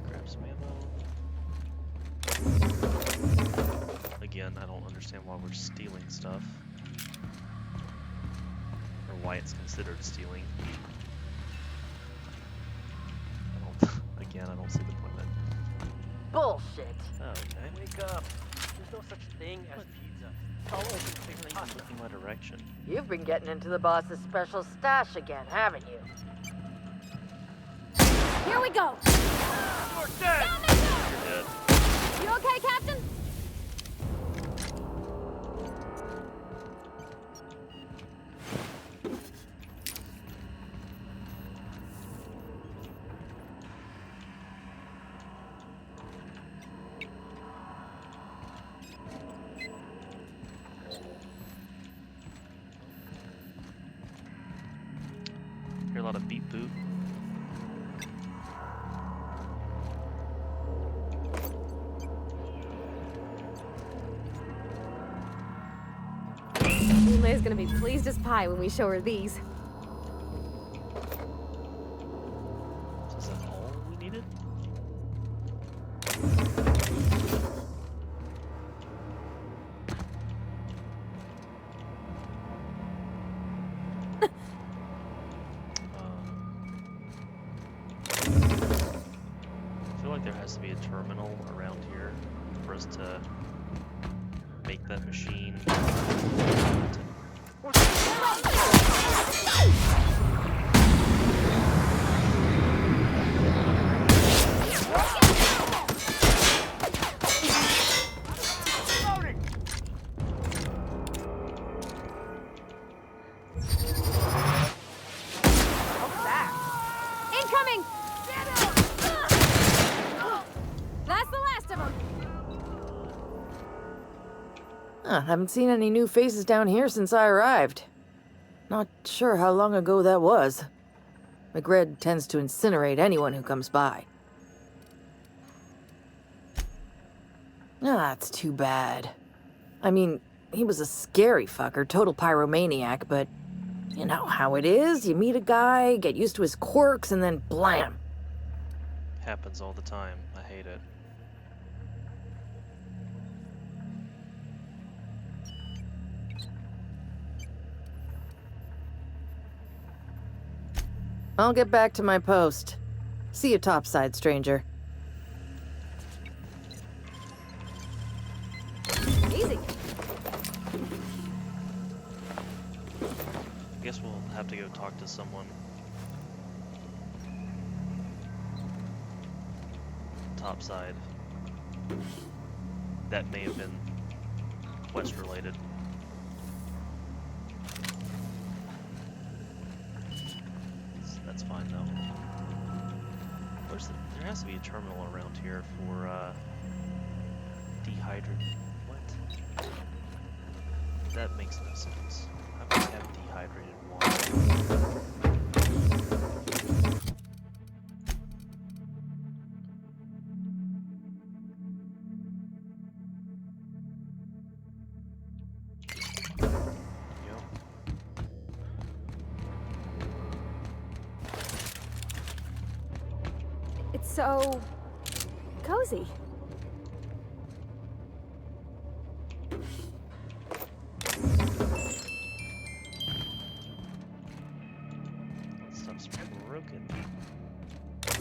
Grab some ammo. Again, I don't understand why we're stealing stuff. Or why it's considered stealing. I don't see the point of it. Bullshit. Okay. Wake up. There's no such thing as pizza. How open things are looking my direction? You've been getting into the boss's special stash again, haven't you? Here we go! You're dead! You're dead. You okay, Captain? Hear a lot of beep boop. Leia's gonna be pleased as pie when we show her these. So is that all we needed? I feel like there has to be a terminal around here for us to make that machine. Incoming! That's the last of them. Haven't seen any new faces down here since I arrived. Not sure how long ago that was. McRed tends to incinerate anyone who comes by. That's too bad. I mean, he was a scary fucker, total pyromaniac, but you know how it is. You meet a guy, get used to his quirks, and then blam. Happens all the time. I hate it. I'll get back to my post. See you topside, stranger. we'll have to go talk to someone. Topside. That may have been quest related. That's fine though. There has to be a terminal around here for dehydrated. What? That makes no sense. How can we have dehydrated water? It's so cozy. Stuff's broken. I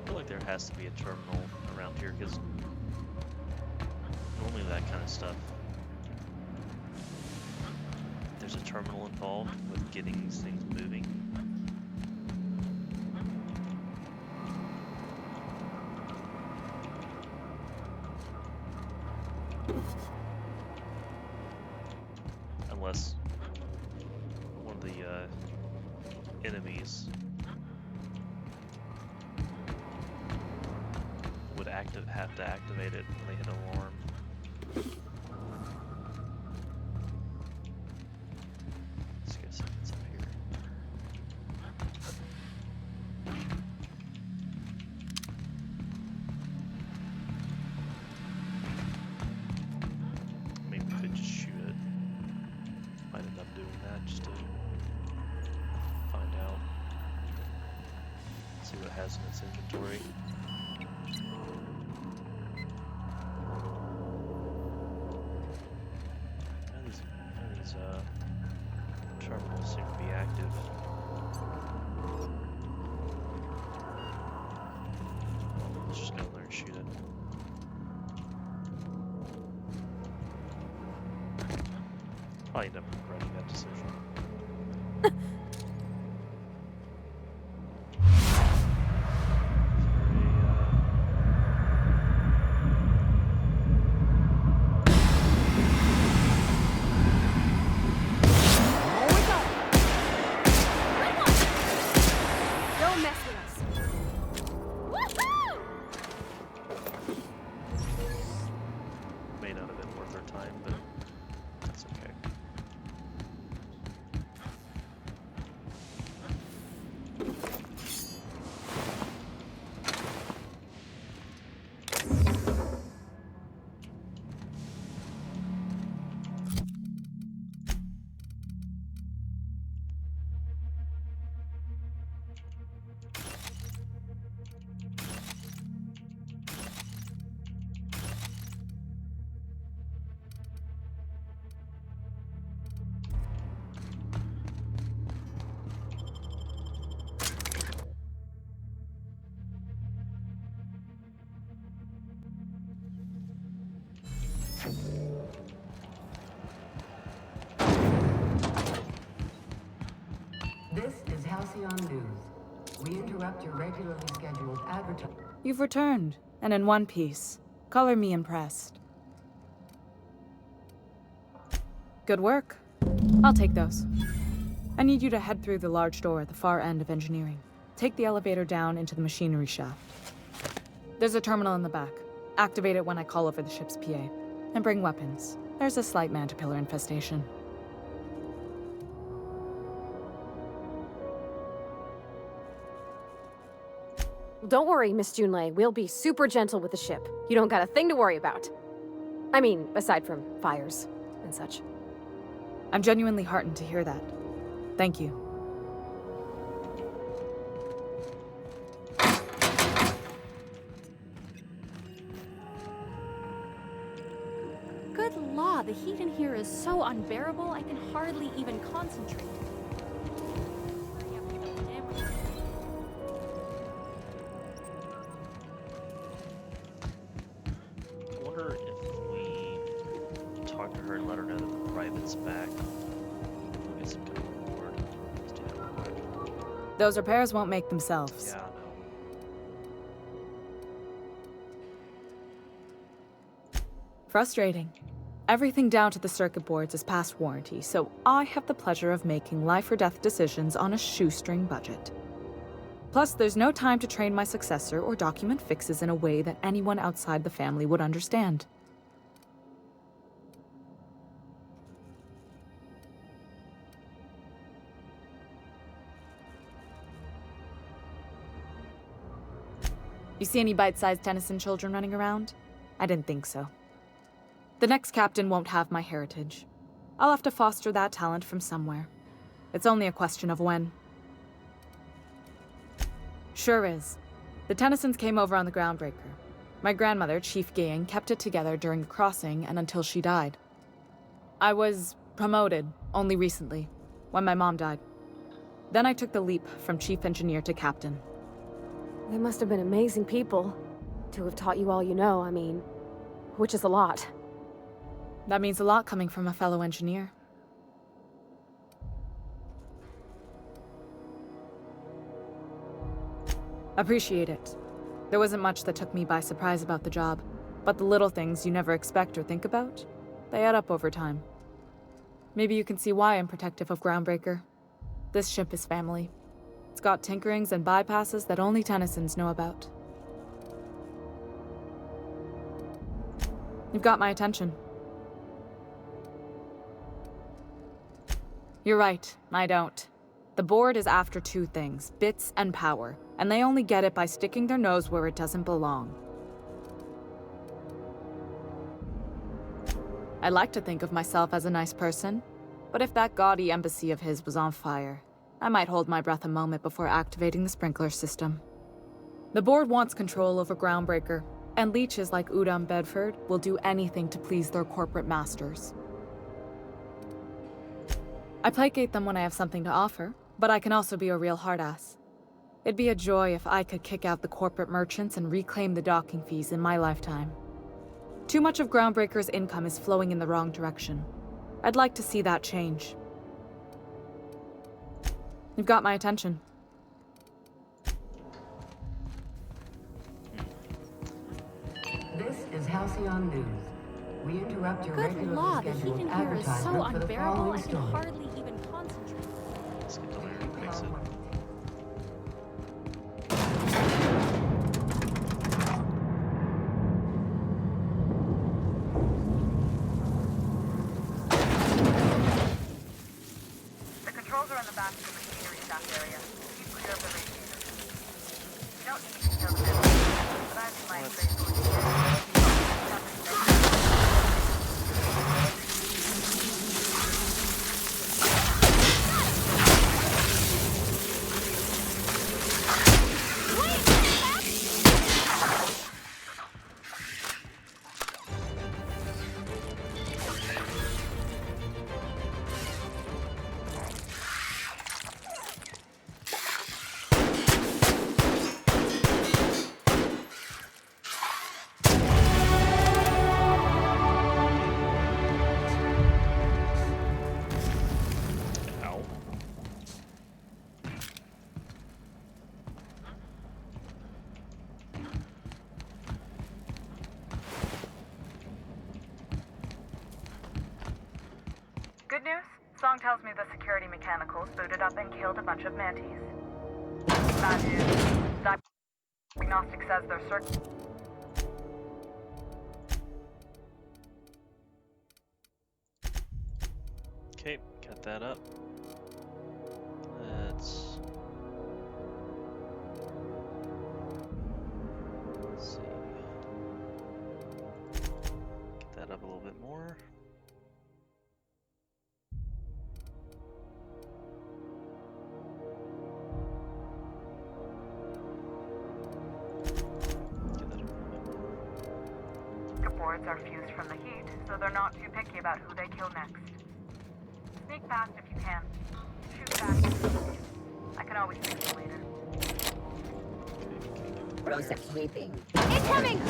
feel like there has to be a terminal around here because normally that kind of stuff. There's a terminal involved with getting these things moving. Unless one of the enemies would have to activate it when they hit an alarm. Let's get some up here. I mean, we could just shoot it. Might end up doing that just to find out. See what it has in its inventory. None of these terminals seem to be active. Let's just go there and shoot it. Probably end up regretting that decision. Don't mess with us. Woohoo! May not have been worth our time, but that's okay. This is Halcyon News. We interrupt your regularly scheduled advertising. You've returned, and in one piece. Color me impressed. Good work. I'll take those. I need you to head through the large door at the far end of engineering. Take the elevator down into the machinery shaft. There's a terminal in the back. Activate it when I call over the ship's PA. And bring weapons. There's a slight mantipillar infestation. Don't worry, Miss Junlei. We'll be super gentle with the ship. You don't got a thing to worry about. I mean, aside from fires and such. I'm genuinely heartened to hear that. Thank you. Good law, the heat in here is so unbearable I can hardly even concentrate. wonder if we talk to her and let her know that the private's back. We'll get some kind of reward. Let's do that real quick. Those repairs won't make themselves. Yeah, I know. Frustrating. Everything down to the circuit boards is past warranty, so I have the pleasure of making life or death decisions on a shoestring budget. Plus, there's no time to train my successor or document fixes in a way that anyone outside the family would understand. You see any bite-sized Tennyson children running around? I didn't think so. The next captain won't have my heritage. I'll have to foster that talent from somewhere. It's only a question of when. Sure is. The Tennysons came over on the Groundbreaker. My grandmother, Chief Gang, kept it together during the crossing and until she died. I was promoted only recently, when my mom died. Then I took the leap from chief engineer to captain. They must have been amazing people to have taught you all you know, I mean, which is a lot. That means a lot coming from a fellow engineer. Appreciate it. There wasn't much that took me by surprise about the job, but the little things you never expect or think about, they add up over time. Maybe you can see why I'm protective of Groundbreaker. This ship is family. It's got tinkerings and bypasses that only Tennysons know about. You've got my attention. You're right, I don't. The board is after two things, bits and power, and they only get it by sticking their nose where it doesn't belong. I like to think of myself as a nice person, but if that gaudy embassy of his was on fire, I might hold my breath a moment before activating the sprinkler system. The board wants control over Groundbreaker, and leeches like Udom Bedford will do anything to please their corporate masters. I placate them when I have something to offer, but I can also be a real hard-ass. It'd be a joy if I could kick out the corporate merchants and reclaim the docking fees in my lifetime. Too much of Groundbreaker's income is flowing in the wrong direction. I'd like to see that change. You've got my attention. This is Halcyon News. We interrupt your Good regularly law, the heat scheduled in here is so advertisement for the unbearable following I can story. hardly even concentrate. Let's get to where you fix it. The controls are in the back of the machinery staff area. Keep clear of the radiators. You don't need to kill the building, but I have my Good news? Song tells me the security mechanicals booted up and killed a bunch of mantis. Bad news. Diagnostic says they're certain. Okay, got that up. Let's see. Get that up a little bit more. The boards are fused from the heat, so they're not too picky about who they kill next. Sneak past if you can. Shoot back. I can always fix you later. Rosa sweeping. Incoming!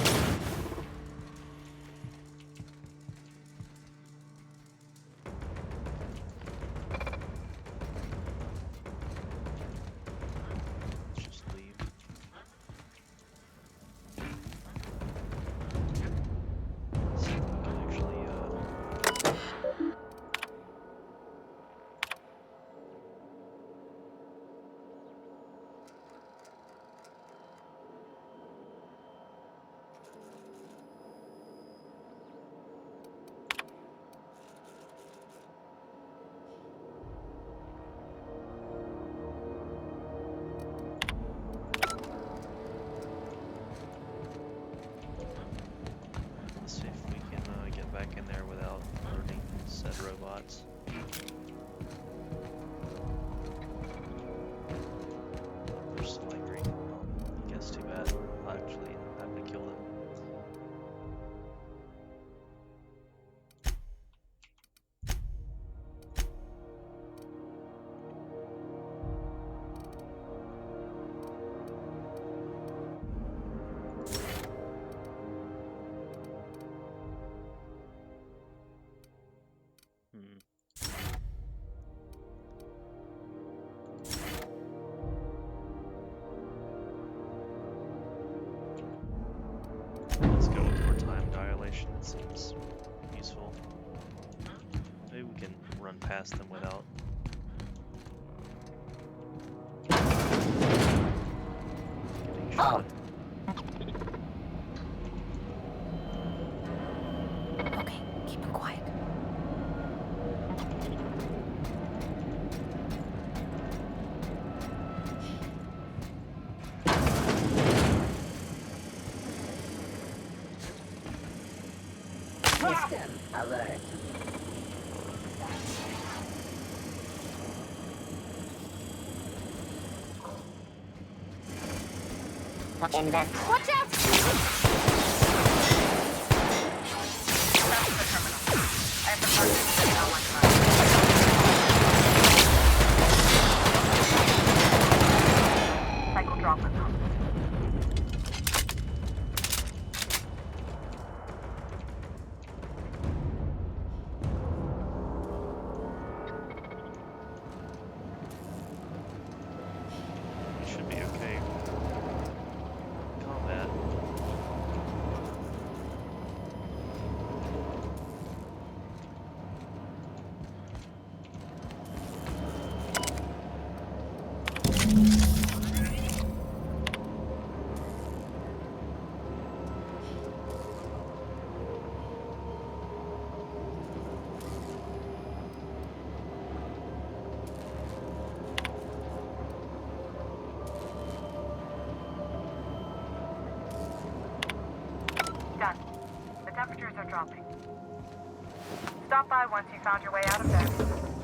back in there without alerting said robots. They're still angry. I guess too bad. I'll actually have to kill them. Let's go with more time dilation. It seems useful. Maybe we can run past them without getting shot. Okay, keep it quiet. System alert. Invest. Watch out! Cycle drop with them. We should be okay. Combat. Done. The temperatures are dropping. Stop by once you found your way out of bed.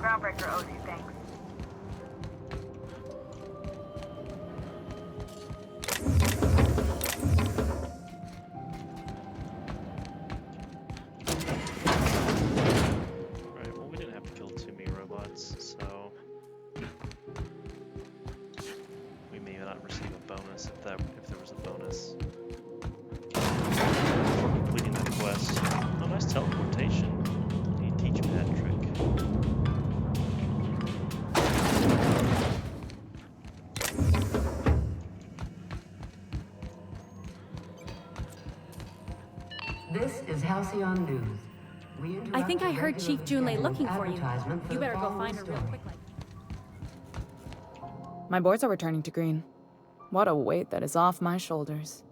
Groundbreaker owes you thanks. Right, well we didn't have to kill too many robots, so we may not receive a bonus if there was a bonus for completing that quest. Oh, nice teleportation. I need to teach me that trick. This is Halcyon News. We I think I interrupt heard the Chief regularly Junlei looking scheduled for you. advertisement for You the better go following find her real story. quickly. My boys are returning to green. What a weight that is off my shoulders.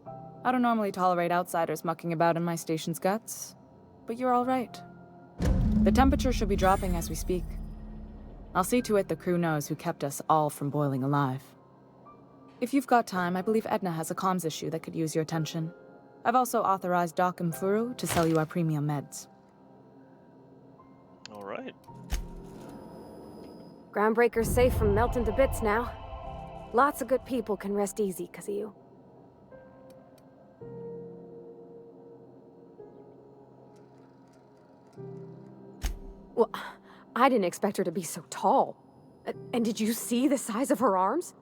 I don't normally tolerate outsiders mucking about in my station's guts, but you're all right. The temperature should be dropping as we speak. I'll see to it the crew knows who kept us all from boiling alive. If you've got time, I believe Edna has a comms issue that could use your attention. I've also authorized Doc and Furu to sell you our premium meds. Alright. Groundbreaker's safe from melting to bits now. Lots of good people can rest easy because of you. Well, I didn't expect her to be so tall. And did you see the size of her arms?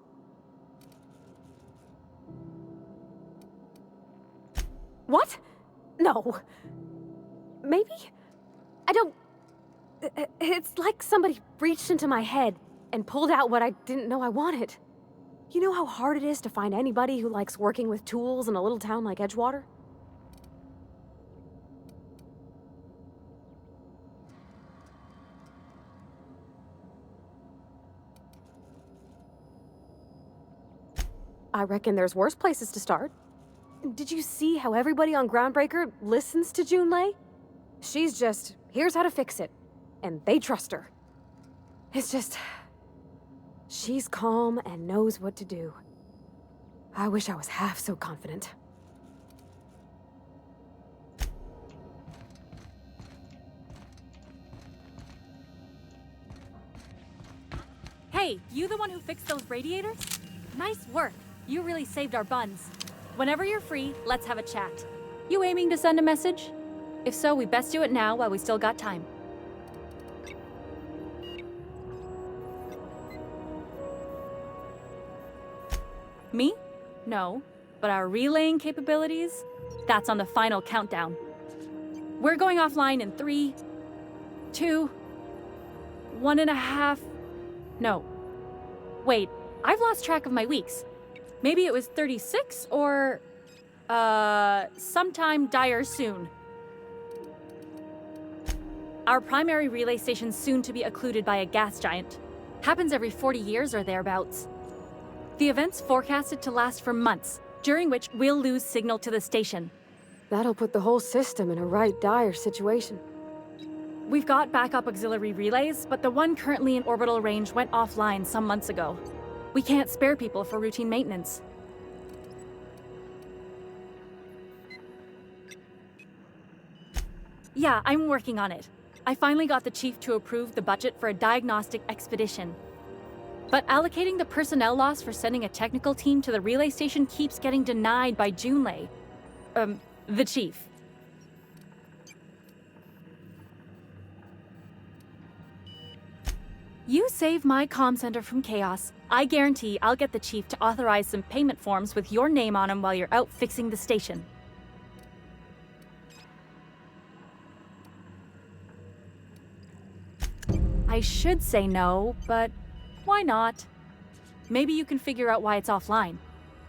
What? No. Maybe? I don't... It's like somebody reached into my head and pulled out what I didn't know I wanted. You know how hard it is to find anybody who likes working with tools in a little town like Edgewater? I reckon there's worse places to start. Did you see how everybody on Groundbreaker listens to Junlei? She's just, here's how to fix it. And they trust her. It's just... she's calm and knows what to do. I wish I was half so confident. Hey, you the one who fixed those radiators? Nice work. You really saved our buns. Whenever you're free, let's have a chat. You aiming to send a message? If so, we best do it now while we still got time. Me? No. But our relaying capabilities? That's on the final countdown. We're going offline in 3, 2, 1.5... No. Wait, I've lost track of my weeks. Maybe it was 36 or... sometime dire soon. Our primary relay station's soon to be occluded by a gas giant. Happens every 40 years or thereabouts. The event's forecasted to last for months, during which we'll lose signal to the station. That'll put the whole system in a right dire situation. We've got backup auxiliary relays, but the one currently in orbital range went offline some months ago. We can't spare people for routine maintenance. Yeah, I'm working on it. I finally got the chief to approve the budget for a diagnostic expedition. But allocating the personnel loss for sending a technical team to the relay station keeps getting denied by Junlei. The chief. You save my comm center from chaos. I guarantee I'll get the chief to authorize some payment forms with your name on them while you're out fixing the station. I should say no, but why not? Maybe you can figure out why it's offline.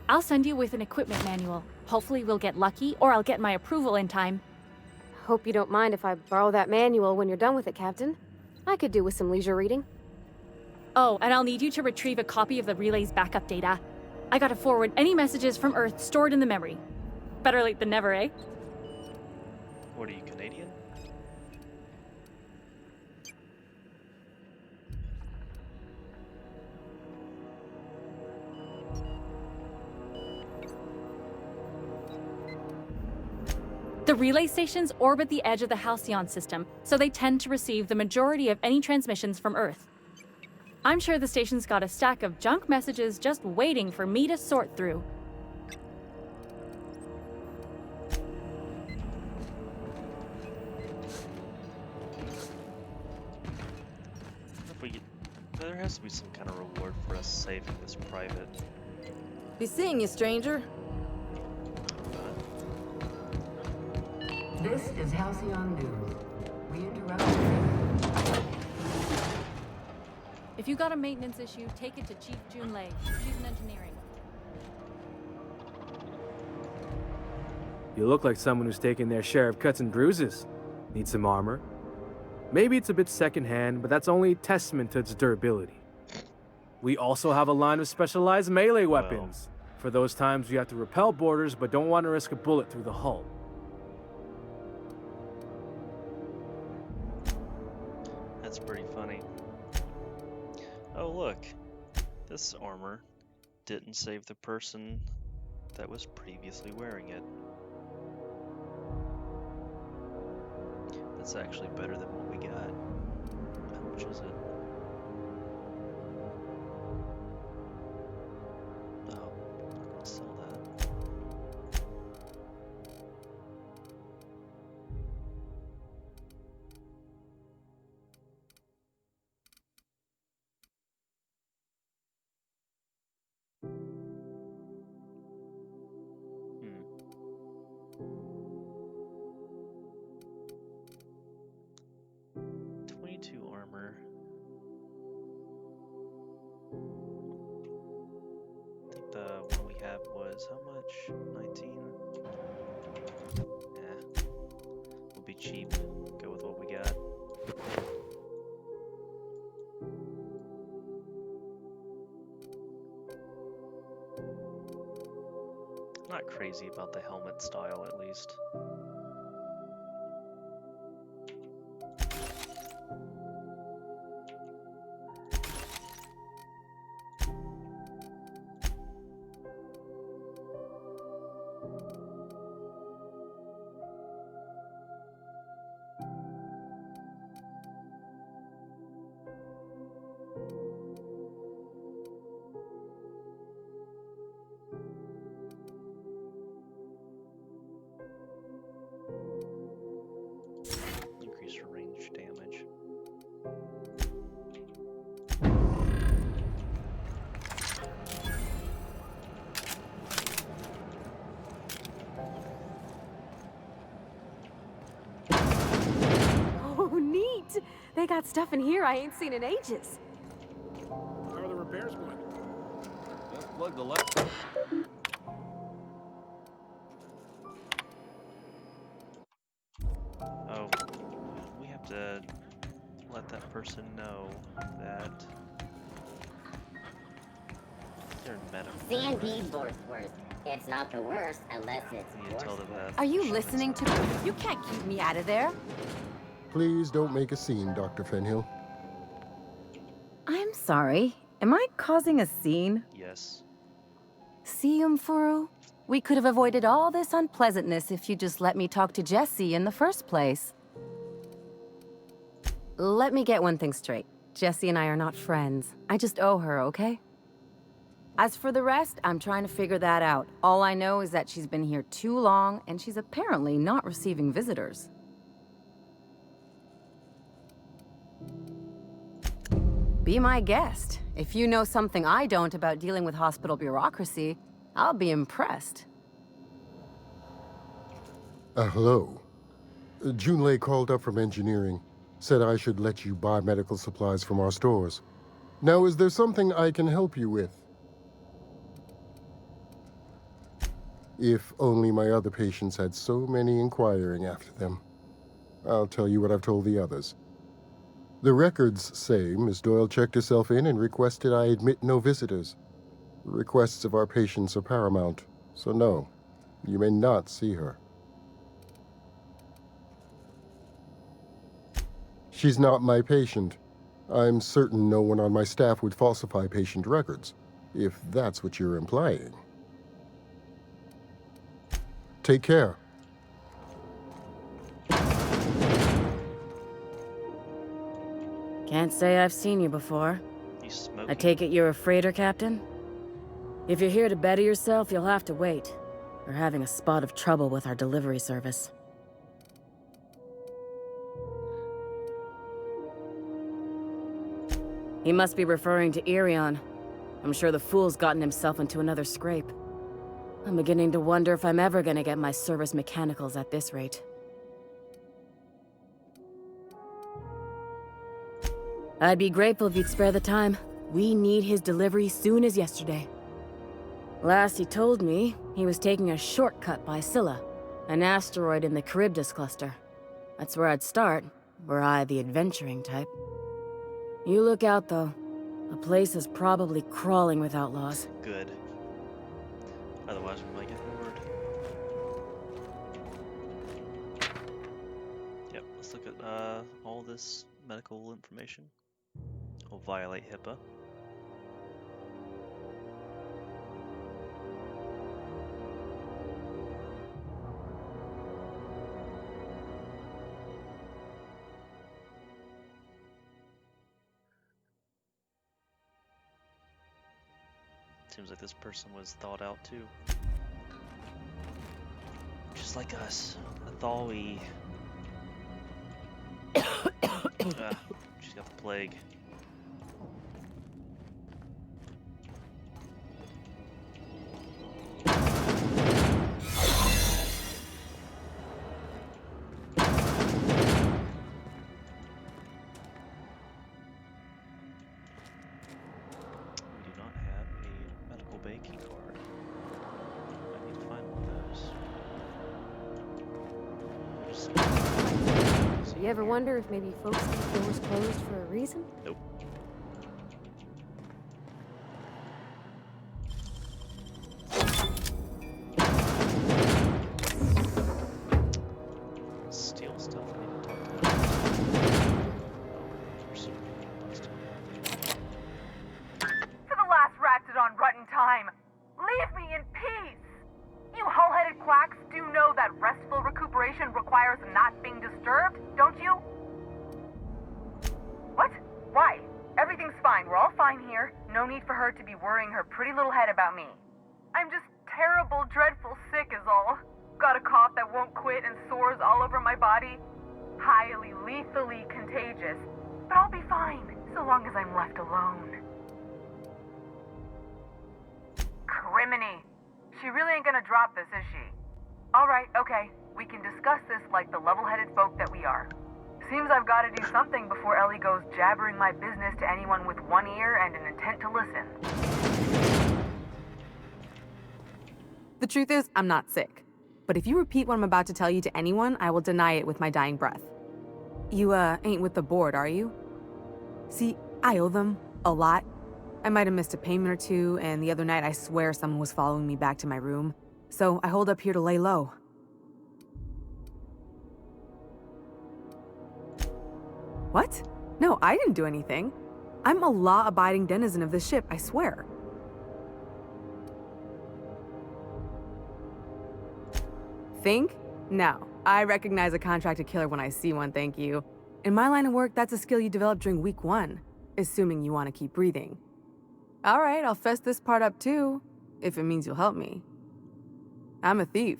I'll send you with an equipment manual. Hopefully we'll get lucky, or I'll get my approval in time. Hope you don't mind if I borrow that manual when you're done with it, Captain. I could do with some leisure reading. Oh, and I'll need you to retrieve a copy of the relay's backup data. I gotta forward any messages from Earth stored in the memory. Better late than never, eh? What are you, Canadian? The relay stations orbit the edge of the Halcyon system, so they tend to receive the majority of any transmissions from Earth. I'm sure the station's got a stack of junk messages just waiting for me to sort through. There has to be some kind of reward for us saving this private. Be seeing you, stranger. This is Halcyon News. We interrupt. If you got a maintenance issue, take it to Chief Junlei. She's in engineering. You look like someone who's taken their share of cuts and bruises. Need some armor? Maybe it's a bit secondhand, but that's only testament to its durability. We also have a line of specialized melee weapons. For those times you have to repel boarders but don't want to risk a bullet through the hull. That's pretty funny. Oh look, this armor didn't save the person that was previously wearing it. That's actually better than what we got. How much is it? Oh, let's sell that. Armor. I think the one we have was how much? 19? Yeah. We'll be cheap. Go with what we got. Not crazy about the helmet style, at least. Huge damage. Oh, neat! They got stuff in here I ain't seen in ages. How are the repairs going? Just plug the light. Oh, we have to let that person know that they're in medical. C&D Borthworth. It's not the worst unless it's You tell them that. Are you listening to me? You can't keep me out of there. Please don't make a scene, Dr. Fenhill. I'm sorry. Am I causing a scene? Yes. See, Umfuru? We could have avoided all this unpleasantness if you just let me talk to Jessie in the first place. Let me get one thing straight. Jessie and I are not friends. I just owe her, okay? As for the rest, I'm trying to figure that out. All I know is that she's been here too long, and she's apparently not receiving visitors. Be my guest. If you know something I don't about dealing with hospital bureaucracy, I'll be impressed. Hello. Junlei called up from engineering. Said I should let you buy medical supplies from our stores. Now, is there something I can help you with? If only my other patients had so many inquiring after them. I'll tell you what I've told the others. The records say Miss Doyle checked herself in and requested I admit no visitors. The requests of our patients are paramount, so no, you may not see her. She's not my patient. I'm certain no one on my staff would falsify patient records, if that's what you're implying. Take care. Can't say I've seen you before. I take it you're a freighter captain? If you're here to better yourself, you'll have to wait. We're having a spot of trouble with our delivery service. He must be referring to Irion. I'm sure the fool's gotten himself into another scrape. I'm beginning to wonder if I'm ever gonna get my service mechanicals at this rate. I'd be grateful if you'd spare the time. We need his delivery soon as yesterday. Last he told me, he was taking a shortcut by Scylla, an asteroid in the Charybdis cluster. That's where I'd start, were I the adventuring type. You look out, though. The place is probably crawling with outlaws. Good. Otherwise, we might get bored. Yep, let's look at all this medical information. We'll violate HIPAA. Seems like this person was thought out too. Just like us. A Thawi. She's got the plague. Banking card. I need to find one of those. Do you ever wonder if maybe folks keep doors closed for a reason? Nope. Steal stuff. I need to talk to them. For the last ratted on rotten time, leave me in peace! You hull-headed quacks do know that restful recuperation requires not being disturbed, don't you? What? Why? Everything's fine. We're all fine here. No need for her to be worrying her pretty little head about me. I'm just terrible, dreadful sick is all. Got a cough that won't quit and sores all over my body. highly, lethally contagious. But I'll be fine, so long as I'm left alone. Criminy. She really ain't gonna drop this, is she? Alright, okay. We can discuss this like the level-headed folk that we are. Seems I've gotta do something before Ellie goes jabbering my business to anyone with one ear and an intent to listen. The truth is, I'm not sick. But if you repeat what I'm about to tell you to anyone, I will deny it with my dying breath. You, ain't with the board, are you? See, I owe them a lot. I might have missed a payment or two, and the other night I swear someone was following me back to my room. So I hold up here to lay low. What? No, I didn't do anything. I'm a law-abiding denizen of this ship, I swear. Think? No. I recognize a contracted killer when I see one, thank you. In my line of work, that's a skill you develop during week 1, assuming you want to keep breathing. All right, I'll fess this part up too, if it means you'll help me. I'm a thief.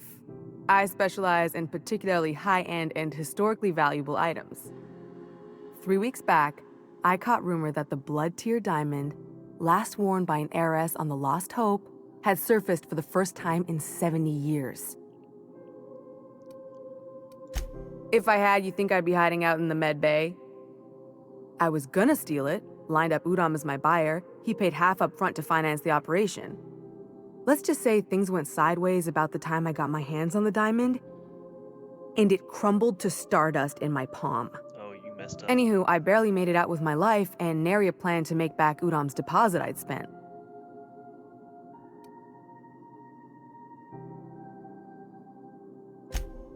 I specialize in particularly high-end and historically valuable items. 3 weeks back, I caught rumor that the blood-tier diamond, last worn by an heiress on the Lost Hope, had surfaced for the first time in 70 years. If I had, you think I'd be hiding out in the med bay? I was gonna steal it, lined up Udom as my buyer. He paid half up front to finance the operation. Let's just say things went sideways about the time I got my hands on the diamond, and it crumbled to stardust in my palm. Oh, you messed up. Anywho, I barely made it out with my life, and nary a plan to make back Udom's deposit I'd spent.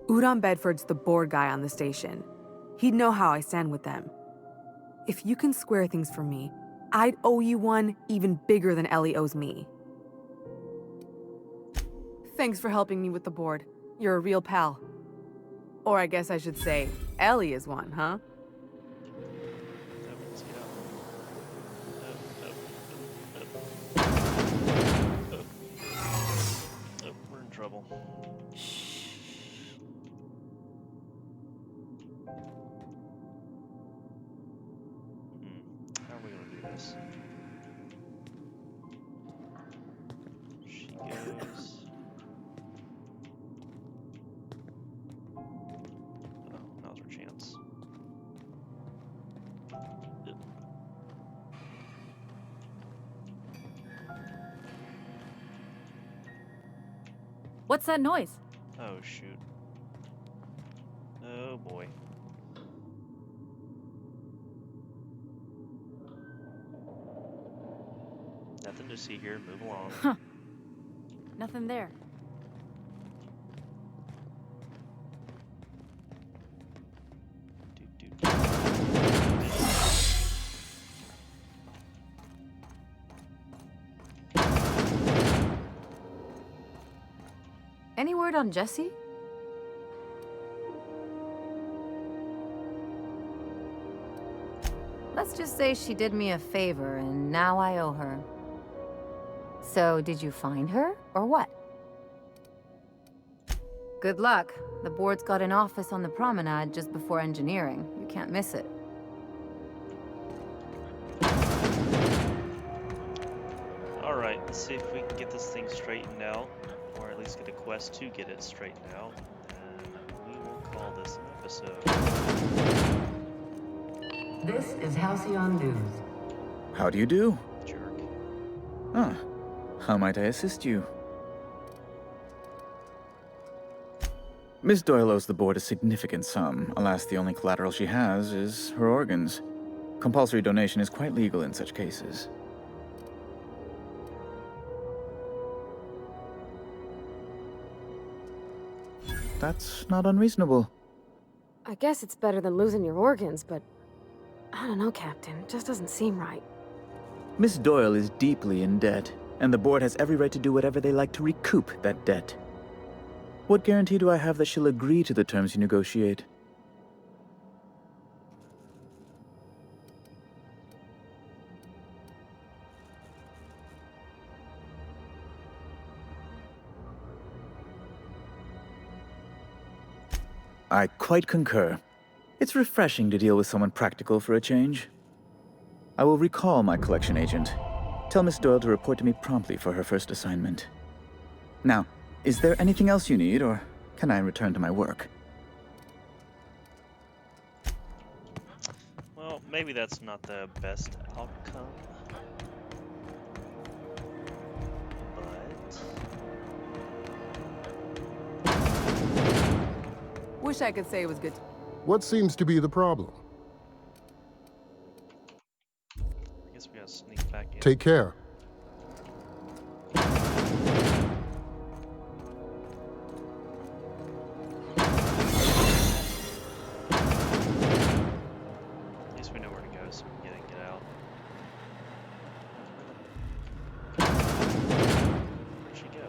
Udom Bedford's the board guy on the station. He'd know how I stand with them. If you can square things for me, I'd owe you one even bigger than Ellie owes me. Thanks for helping me with the board. You're a real pal. Or I guess I should say, Ellie is one, huh? We're in trouble. How are we gonna do this? She goes. Oh, now's our chance. What's that noise? Oh, shoot. Oh, boy. Nothing to see here. Move along. Huh. Nothing there. Any word on Jessie? Let's just say she did me a favor, and now I owe her. So, did you find her, or what? Good luck. The board's got an office on the promenade just before engineering. You can't miss it. Alright, let's see if we can get this thing straightened out, or at least get a quest to get it straightened out, and we will call this an episode. This is Halcyon News. How do you do? Jerk. Ah, how might I assist you? Miss Doyle owes the board a significant sum. Alas, the only collateral she has is her organs. Compulsory donation is quite legal in such cases. That's not unreasonable. I guess it's better than losing your organs, but I don't know, Captain. It just doesn't seem right. Miss Doyle is deeply in debt, and the board has every right to do whatever they like to recoup that debt. What guarantee do I have that she'll agree to the terms you negotiate? I quite concur. It's refreshing to deal with someone practical for a change. I will recall my collection agent. Tell Miss Doyle to report to me promptly for her first assignment. Now, is there anything else you need, or can I return to my work? Well, maybe that's not the best outcome. Wish I could say it was good. What seems to be the problem? I guess we gotta sneak back in. Take care. At least we know where to go so we can get out. Where'd she go?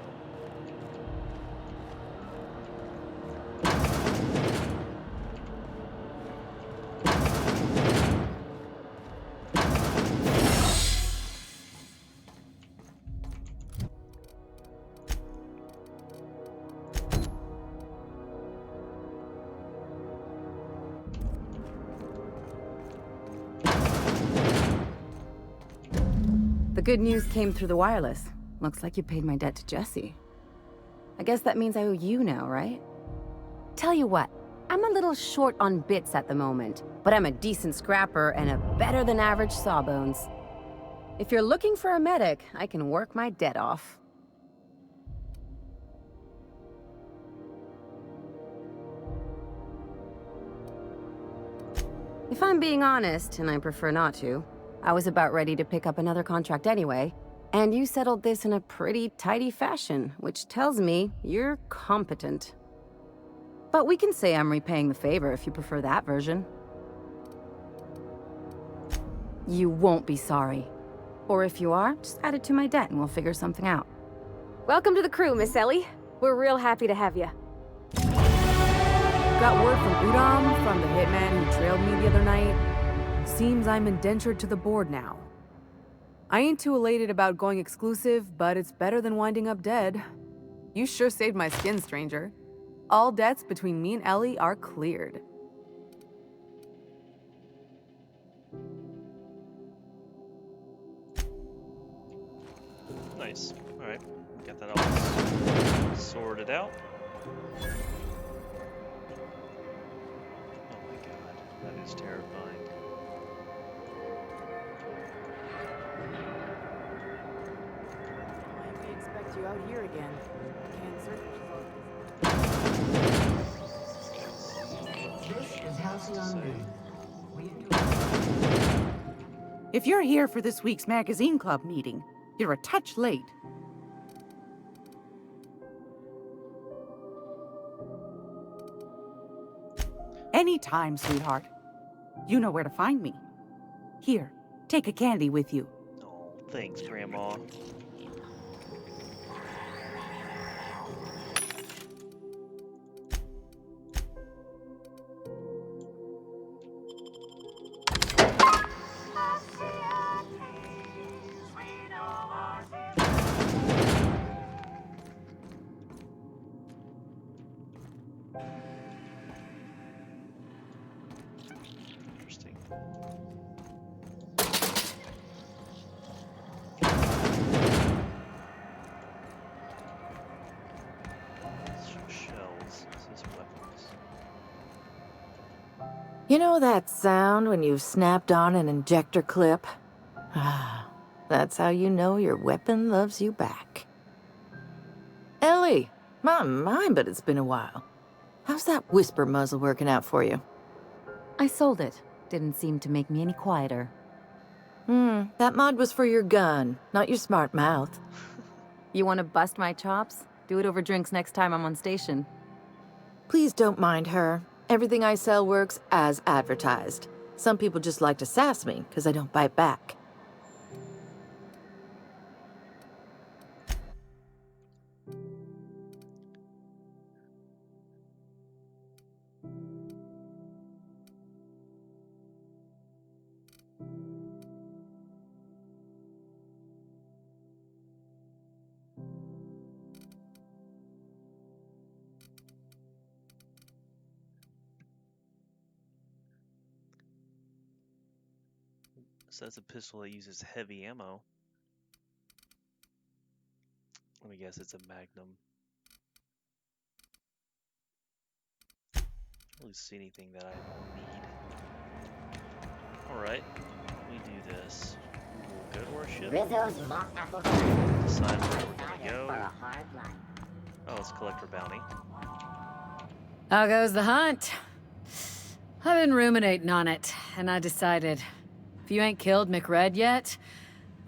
The good news came through the wireless. Looks like you paid my debt to Jesse. I guess that means I owe you now, right? Tell you what, I'm a little short on bits at the moment, but I'm a decent scrapper and a better-than-average sawbones. If you're looking for a medic, I can work my debt off. If I'm being honest, and I prefer not to, I was about ready to pick up another contract anyway, and you settled this in a pretty tidy fashion, which tells me you're competent. But we can say I'm repaying the favor if you prefer that version. You won't be sorry. Or if you are, just add it to my debt and we'll figure something out. Welcome to the crew, Miss Ellie. We're real happy to have you. Got word from Udom, from the hitman who trailed me the other night. Seems I'm indentured to the board now. I ain't too elated about going exclusive, but it's better than winding up dead. You sure saved my skin, stranger. All debts between me and Ellie are cleared. Nice. Alright. Got that all sorted out. Oh my god. That is terrifying. Why we expect you out here again? This is Halcyon News. If you're here for this week's magazine club meeting, you're a touch late. Anytime, sweetheart. You know where to find me. Here, take a candy with you. Oh, thanks, Grandma. Interesting. Shells. This is weapons. You know that sound when you've snapped on an injector clip? Ah, that's how you know your weapon loves you back. Ellie, my mind, but it's been a while. How's that whisper muzzle working out for you? I sold it. Didn't seem to make me any quieter. That mod was for your gun, not your smart mouth. You want to bust my chops? Do it over drinks next time I'm on station. Please don't mind her. Everything I sell works as advertised. Some people just like to sass me because I don't bite back. So that's a pistol that uses heavy ammo. Let me guess, it's a Magnum. I don't really see anything that I need. Alright, we do this. We'll go to our ship. Rizzo's mock apple Decide where we're gonna go. for a hard life. Oh, let's collect our bounty. How goes the hunt? I've been ruminating on it, and I decided, if you ain't killed McRed yet,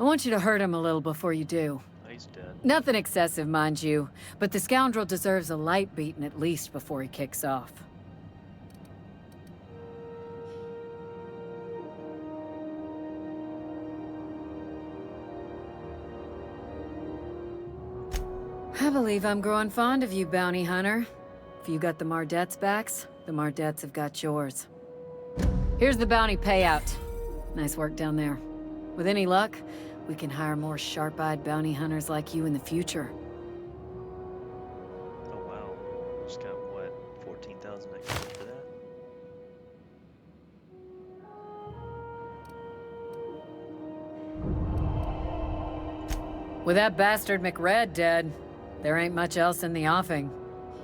I want you to hurt him a little before you do. Oh, he's dead. Nothing excessive, mind you, but the scoundrel deserves a light beating at least before he kicks off. I believe I'm growing fond of you, bounty hunter. If you got the Mardets' backs, the Mardets have got yours. Here's the bounty payout. Nice work down there. With any luck, we can hire more sharp-eyed bounty hunters like you in the future. Oh wow. Just got what, 14,000 extra for that? With that bastard McRed dead, there ain't much else in the offing.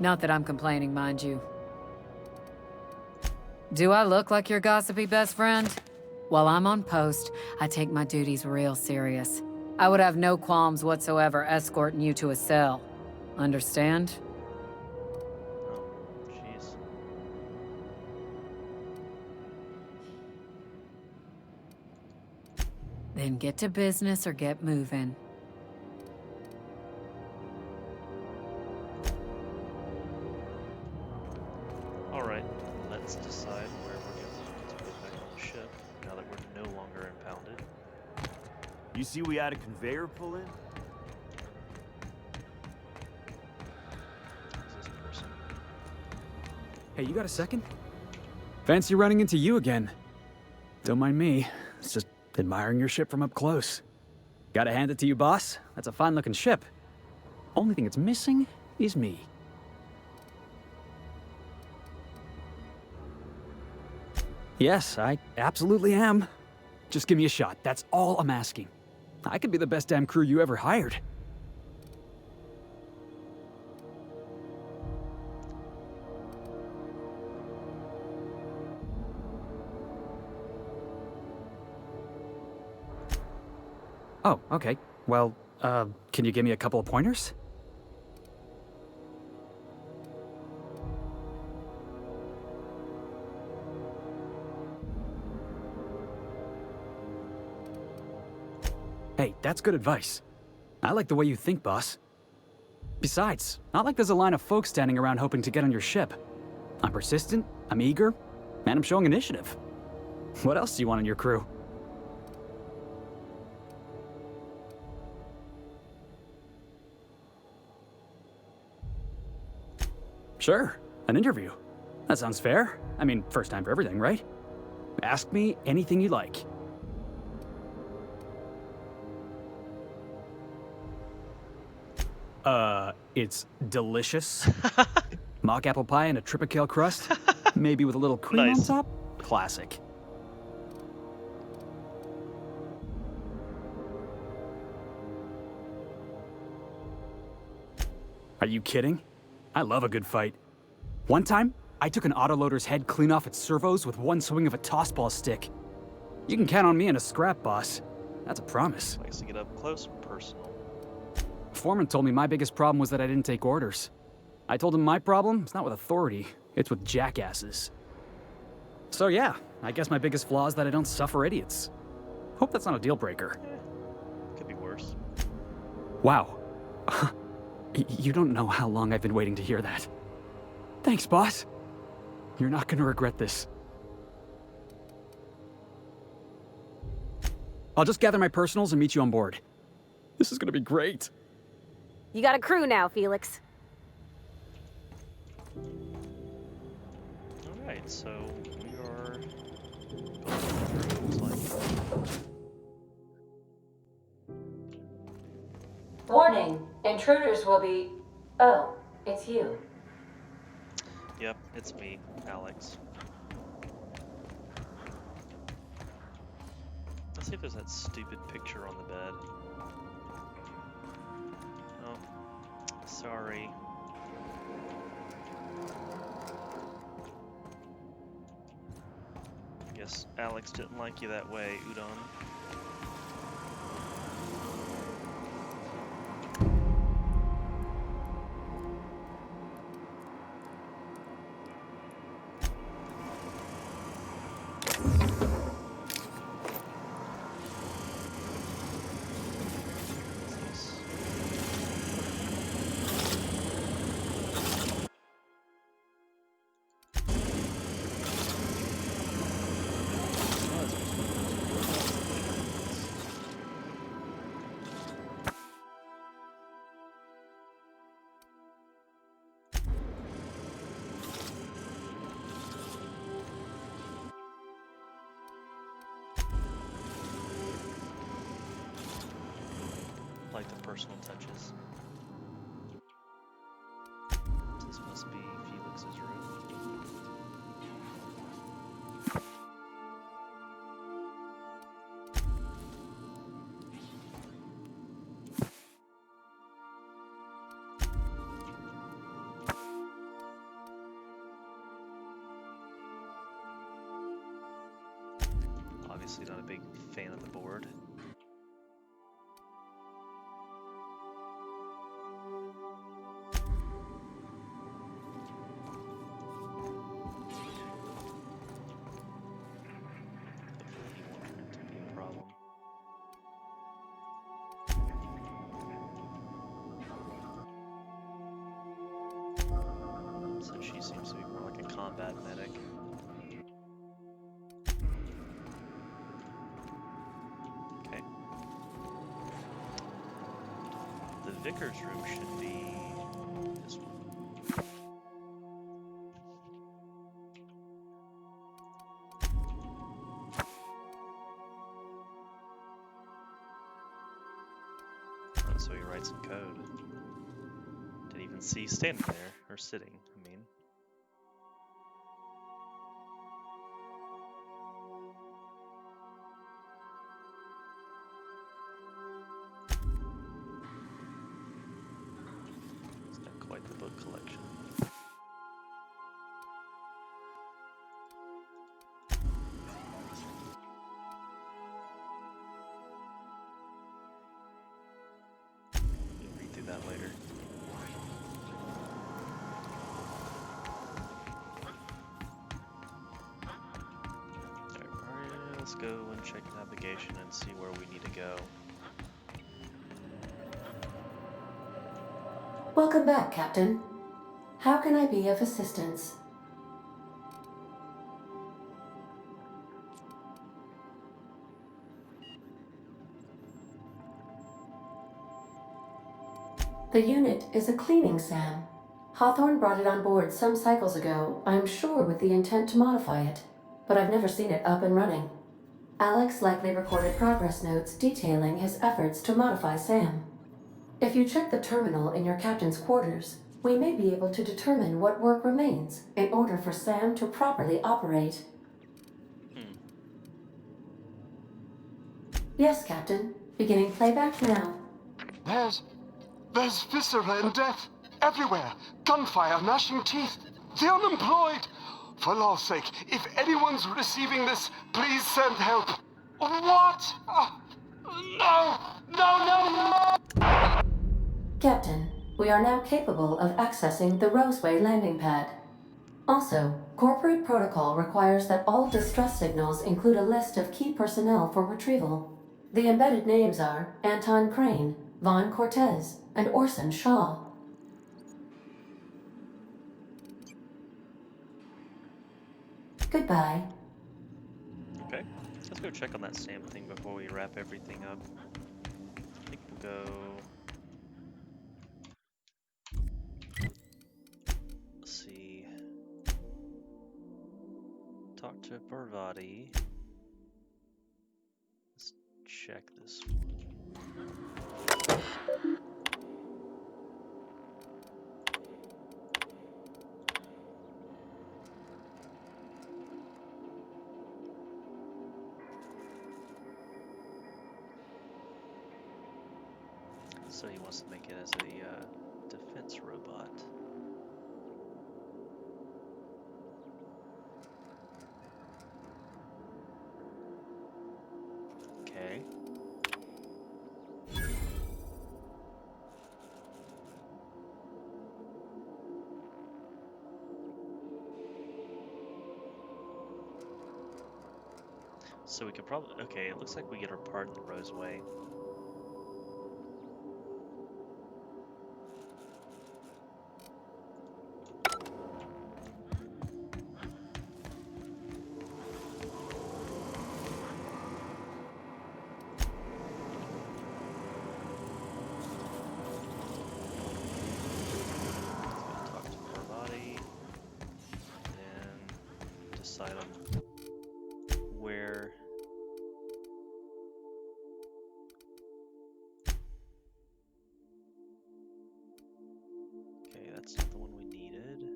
Not that I'm complaining, mind you. Do I look like your gossipy best friend? While I'm on post, I take my duties real serious. I would have no qualms whatsoever escorting you to a cell. Understand? Oh, jeez. Then get to business or get moving. Alright, let's decide where we're going to get back on the ship, now that we're no longer impounded. You see we had a conveyor pull in? Who's this person? Hey, you got a second? Fancy running into you again. Don't mind me. It's just admiring your ship from up close. Gotta hand it to you, boss. That's a fine-looking ship. Only thing it's missing is me. Yes, I absolutely am. Just give me a shot. That's all I'm asking. I could be the best damn crew you ever hired. Oh, okay. Well, can you give me a couple of pointers? Hey, that's good advice. I like the way you think, boss. Besides, not like there's a line of folks standing around hoping to get on your ship. I'm persistent, I'm eager, and I'm showing initiative. What else do you want in your crew? Sure, an interview. That sounds fair. I mean, first time for everything, right? Ask me anything you like. It's delicious. Mock apple pie and a tripicale crust. Maybe with a little cream Nice. on top. Classic. Are you kidding? I love a good fight. One time, I took an autoloader's head clean off its servos with one swing of a tossball stick. You can count on me in a scrap, boss. That's a promise. Likes to get up close and personal. Foreman told me my biggest problem was that I didn't take orders. I told him my problem is not with authority, it's with jackasses. So yeah, I guess my biggest flaw is that I don't suffer idiots. Hope that's not a deal breaker. Could be worse. Wow. You don't know how long I've been waiting to hear that. Thanks, boss. You're not gonna regret this. I'll just gather my personals and meet you on board. This is gonna be great. You got a crew now, Felix. Alright, so we are going through, looks like. Warning, intruders will be... Oh, it's you. Yep, it's me, Alex. Let's see if there's that stupid picture on the bed. Oh, sorry. Guess Alex didn't like you that way, Udon. Like the personal touches. This must be Felix's room. Obviously not a big fan of the board. So she seems to be more like a combat medic. Okay. The Vicar's room should be this one. Oh, so he writes some code. Didn't even see standing there, or sitting, I mean. He's got quite the book collection. We'll read through that later. Let's go and check navigation and see where we need to go. Welcome back, Captain. How can I be of assistance? The unit is a cleaning SAM. Hawthorne brought it on board some cycles ago, I'm sure with the intent to modify it, but I've never seen it up and running. Alex likely recorded progress notes detailing his efforts to modify SAM. If you check the terminal in your captain's quarters, we may be able to determine what work remains in order for SAM to properly operate. Yes, Captain. Beginning playback now. There's viscera and death everywhere. Gunfire, gnashing teeth. The unemployed. For law's sake, if anyone's receiving this, please send help. What? No! Captain, we are now capable of accessing the Roseway landing pad. Also, corporate protocol requires that all distress signals include a list of key personnel for retrieval. The embedded names are Anton Crane, Vaughn Cortez, and Orson Shaw. Goodbye. Okay, let's go check on that SAM thing before we wrap everything up. I think we'll go... Let's see... Talk to Parvati. Let's check this one. So he wants to make it as a defense robot. Okay. So we could probably... Okay, it looks like we get our part in the Roseway. Talk to Parvati. And decide on where... Okay, that's not the one we needed.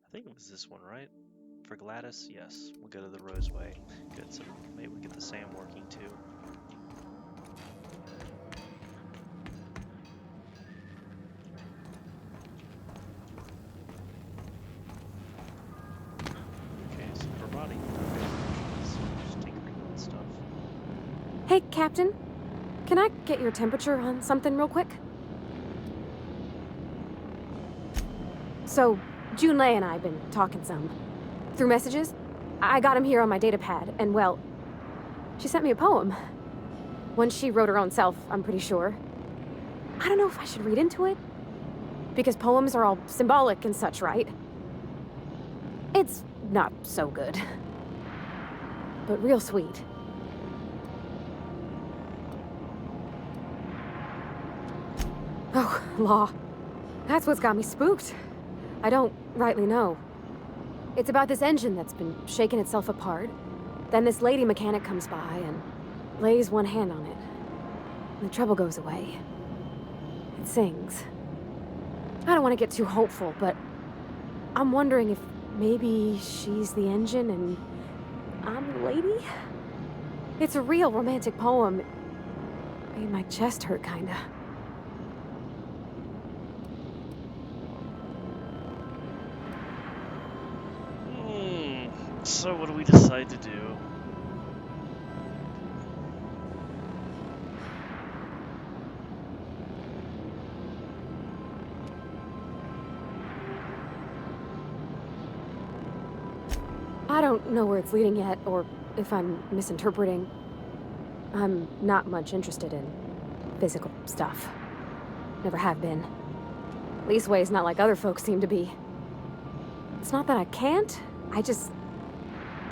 I think it was this one, right? For Gladys, yes. We'll go to the Roseway. Good, so maybe we get the SAM working too. Okay, so Parvati. Just tinkering with stuff. Hey, Captain. Can I get your temperature on something real quick? So, Junlei and I have been talking some. Through messages. I got him here on my data pad, and well, she sent me a poem. One she wrote her own self, I'm pretty sure. I don't know if I should read into it. Because poems are all symbolic and such, right? It's not so good. But real sweet. Oh, law. That's what's got me spooked. I don't rightly know. It's about this engine that's been shaking itself apart. Then this lady mechanic comes by and lays one hand on it. The trouble goes away. It sings. I don't want to get too hopeful, but I'm wondering if maybe she's the engine and I'm the lady? It's a real romantic poem. Made my chest hurt, kinda. So what do we decide to do? I don't know where it's leading yet, or if I'm misinterpreting. I'm not much interested in physical stuff. Never have been. Leastway's not like other folks seem to be. It's not that I can't, I just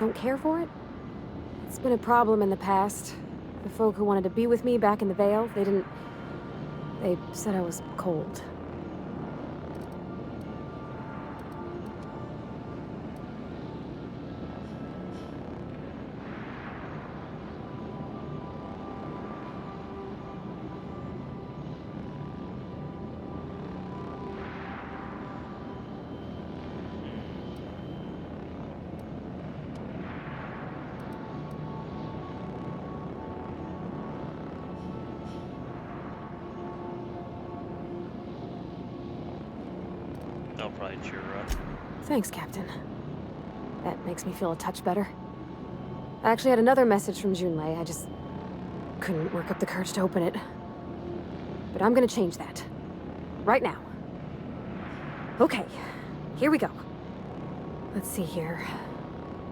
don't care for it. It's been a problem in the past. The folk who wanted to be with me back in the Vale, they said I was cold. I'll probably cheer her up. Thanks, Captain. That makes me feel a touch better. I actually had another message from Junlei. I just couldn't work up the courage to open it. But I'm gonna change that. Right now. Okay, here we go. Let's see here.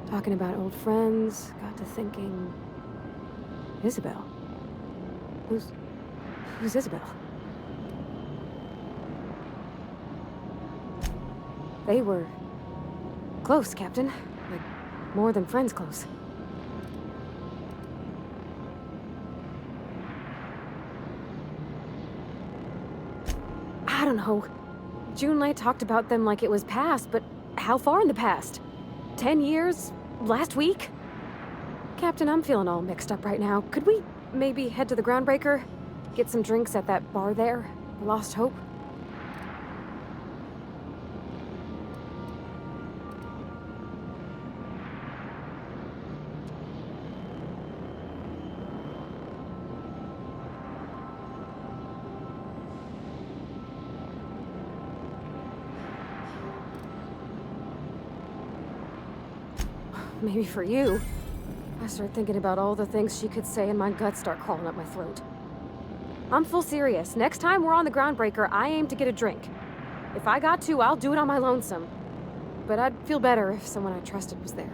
Talking about old friends, got to thinking... Isabel? Who's Isabel? They were close, Captain. Like, more than friends close. I don't know. Junlei talked about them like it was past, but how far in the past? 10 years? Last week? Captain, I'm feeling all mixed up right now. Could we maybe head to the Groundbreaker? Get some drinks at that bar there? The Lost Hope? maybe for you. I start thinking about all the things she could say and my guts start crawling up my throat. I'm full serious. Next time we're on the Groundbreaker, I aim to get a drink. If I got to, I'll do it on my lonesome. But I'd feel better if someone I trusted was there.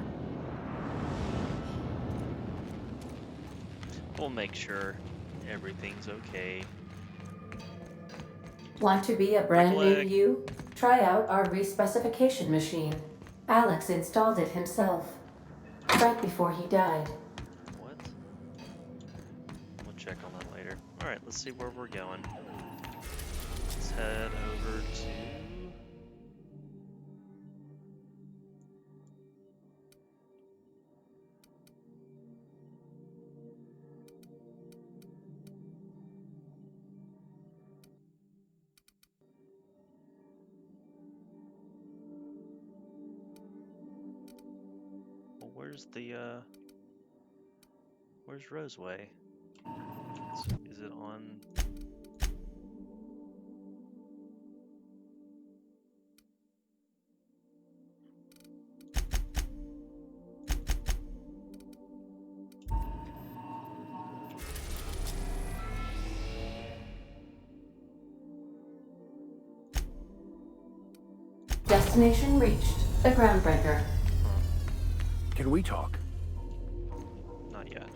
We'll make sure everything's okay. Want to be a brand new you? Try out our respecification machine. Alex installed it himself, right before he died. What? We'll check on that later. Alright, let's see where we're going. Let's head over to... Well, where's the, where's Roseway? Is it on... Destination reached. The Groundbreaker. Can we talk? Not yet.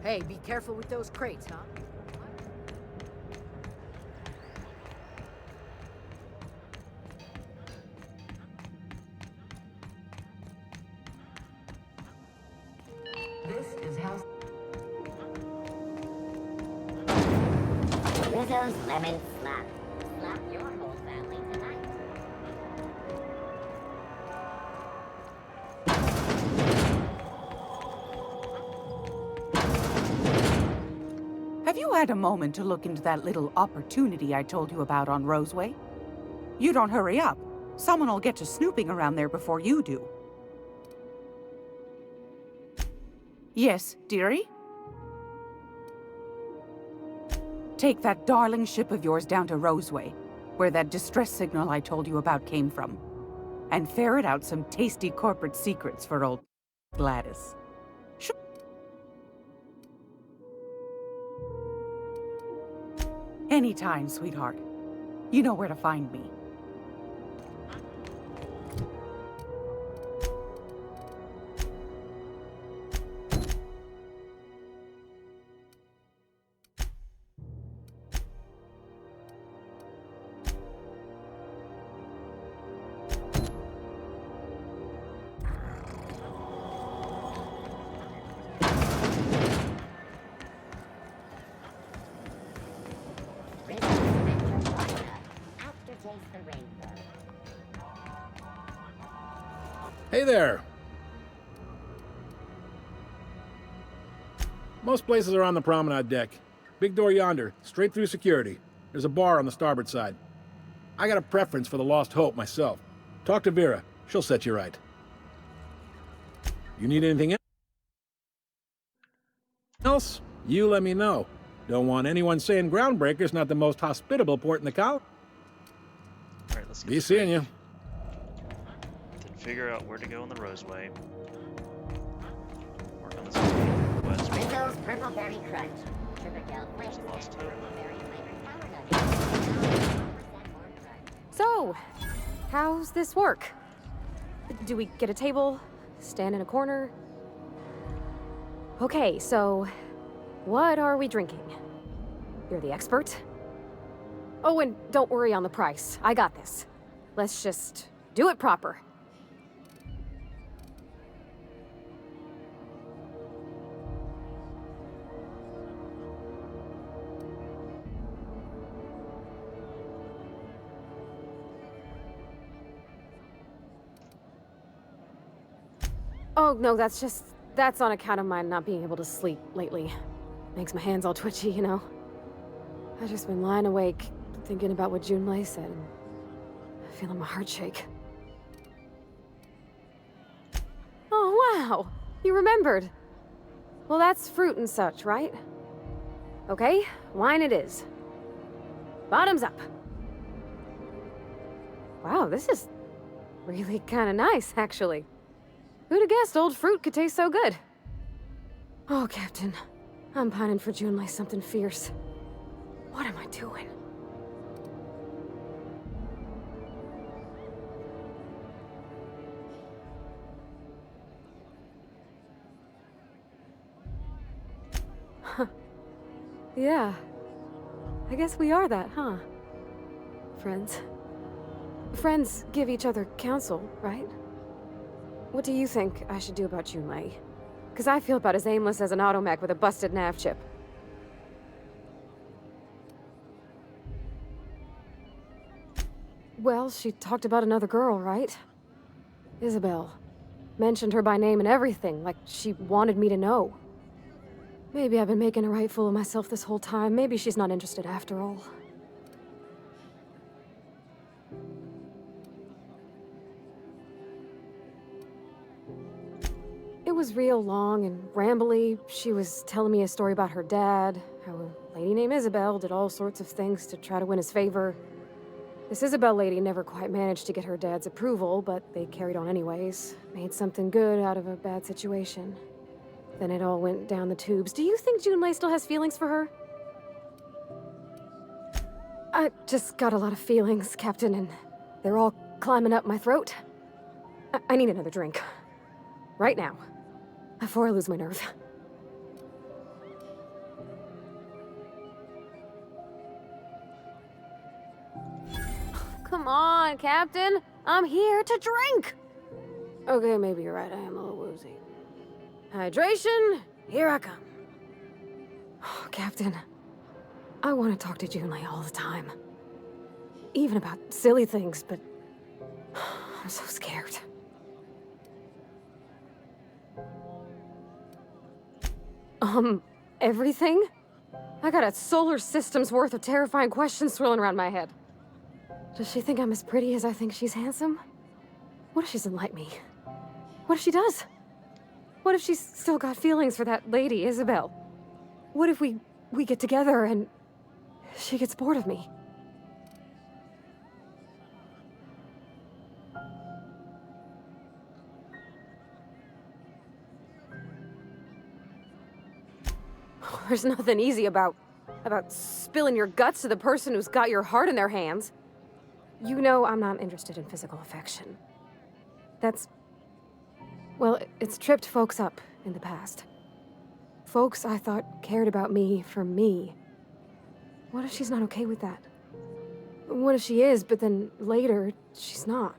Hey, be careful with those crates, huh? This is house. Rizzo's lemon slap. Slap your whole family tonight. Have you had a moment to look into that little opportunity I told you about on Roseway? You don't hurry up. Someone will get to snooping around there before you do. Yes, dearie? Take that darling ship of yours down to Roseway, where that distress signal I told you about came from, and ferret out some tasty corporate secrets for old Gladys. Anytime, sweetheart. You know where to find me. Hey there! Most places are on the promenade deck. Big door yonder, straight through security. There's a bar on the starboard side. I got a preference for the Lost Hope myself. Talk to Vera. She'll set you right. You need anything else? You let me know. Don't want anyone saying Groundbreaker's not the most hospitable port in the colony. Alright, let's Be seeing you. Then figure out where to go on the Roseway. Work on this west. Rizzo's Purple Berry Crunch. Lost Hope. So, how's this work? Do we get a table? Stand in a corner? Okay, so what are we drinking? You're the expert? Oh, and don't worry on the price. I got this. Let's just do it proper. Oh, no, that's on account of my not being able to sleep lately. Makes my hands all twitchy, you know? I've just been lying awake, thinking about what Junlei said, and feeling my heart shake. Oh, wow! You remembered! Well, that's fruit and such, right? Okay, wine it is. Bottoms up! Wow, this is really kinda nice, actually. Who'd have guessed old fruit could taste so good? Oh, Captain. I'm pining for Junlei something fierce. What am I doing? Huh. Yeah. I guess we are that, huh? Friends. Friends give each other counsel, right? What do you think I should do about Junlei? Because I feel about as aimless as an automech with a busted nav chip. Well, she talked about another girl, right? Isabel. Mentioned her by name and everything, like she wanted me to know. Maybe I've been making a right fool of myself this whole time. Maybe she's not interested after all. It was real long and rambly. She was telling me a story about her dad, how a lady named Isabel did all sorts of things to try to win his favor. This Isabel lady never quite managed to get her dad's approval, but they carried on anyways. Made something good out of a bad situation. Then it all went down the tubes. Do you think Junlei still has feelings for her? I just got a lot of feelings, Captain, and they're all climbing up my throat. I need another drink. Right now. Before I lose my nerve. Come on, Captain. I'm here to drink. Okay, maybe you're right. I am a little woozy. Hydration, here I come. Oh, Captain, I want to talk to Junlei all the time. Even about silly things, but I'm so scared. Everything? I got a solar system's worth of terrifying questions swirling around my head. Does she think I'm as pretty as I think she's handsome? What if she doesn't like me? What if she does? What if she's still got feelings for that lady, Isabel? What if we get together and she gets bored of me? There's nothing easy about spilling your guts to the person who's got your heart in their hands. You know I'm not interested in physical affection. Well, it's tripped folks up in the past. Folks I thought cared about me for me. What if she's not okay with that? What if she is, but then later, she's not?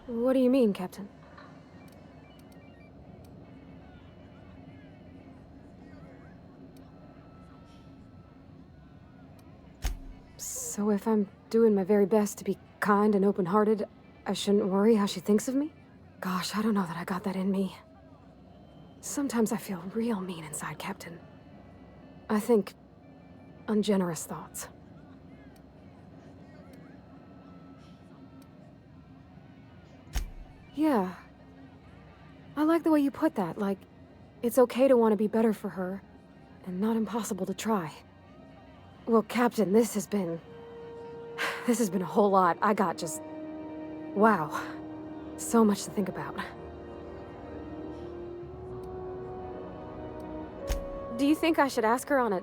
What do you mean, Captain? So if I'm doing my very best to be kind and open-hearted, I shouldn't worry how she thinks of me? Gosh, I don't know that I got that in me. Sometimes I feel real mean inside, Captain. I think ungenerous thoughts. Yeah. I like the way you put that, like, it's okay to want to be better for her, and not impossible to try. Well, Captain, this has been a whole lot. I got just... wow. So much to think about. Do you think I should ask her on a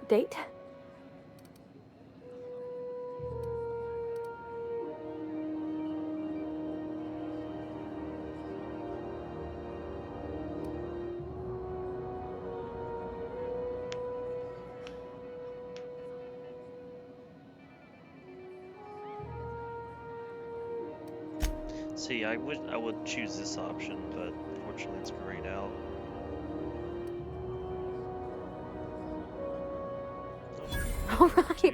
date? See, I would choose this option, but unfortunately it's grayed out.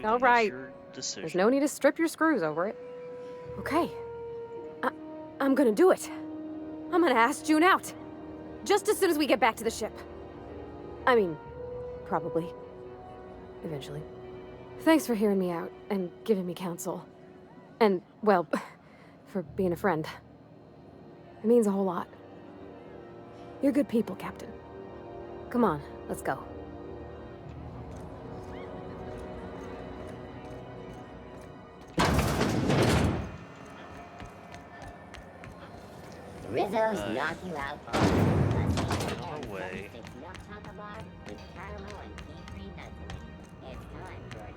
All right. Your decision. There's no need to strip your screws over it. Okay. I'm gonna do it. I'm gonna ask June out. Just as soon as we get back to the ship. I mean, probably. Eventually. Thanks for hearing me out and giving me counsel. And, well, for being a friend. It means a whole lot. You're good people, Captain. Come on, let's go. Rizzo's knock you out. No way. With caramel and pea-free nuts in it. It's time for a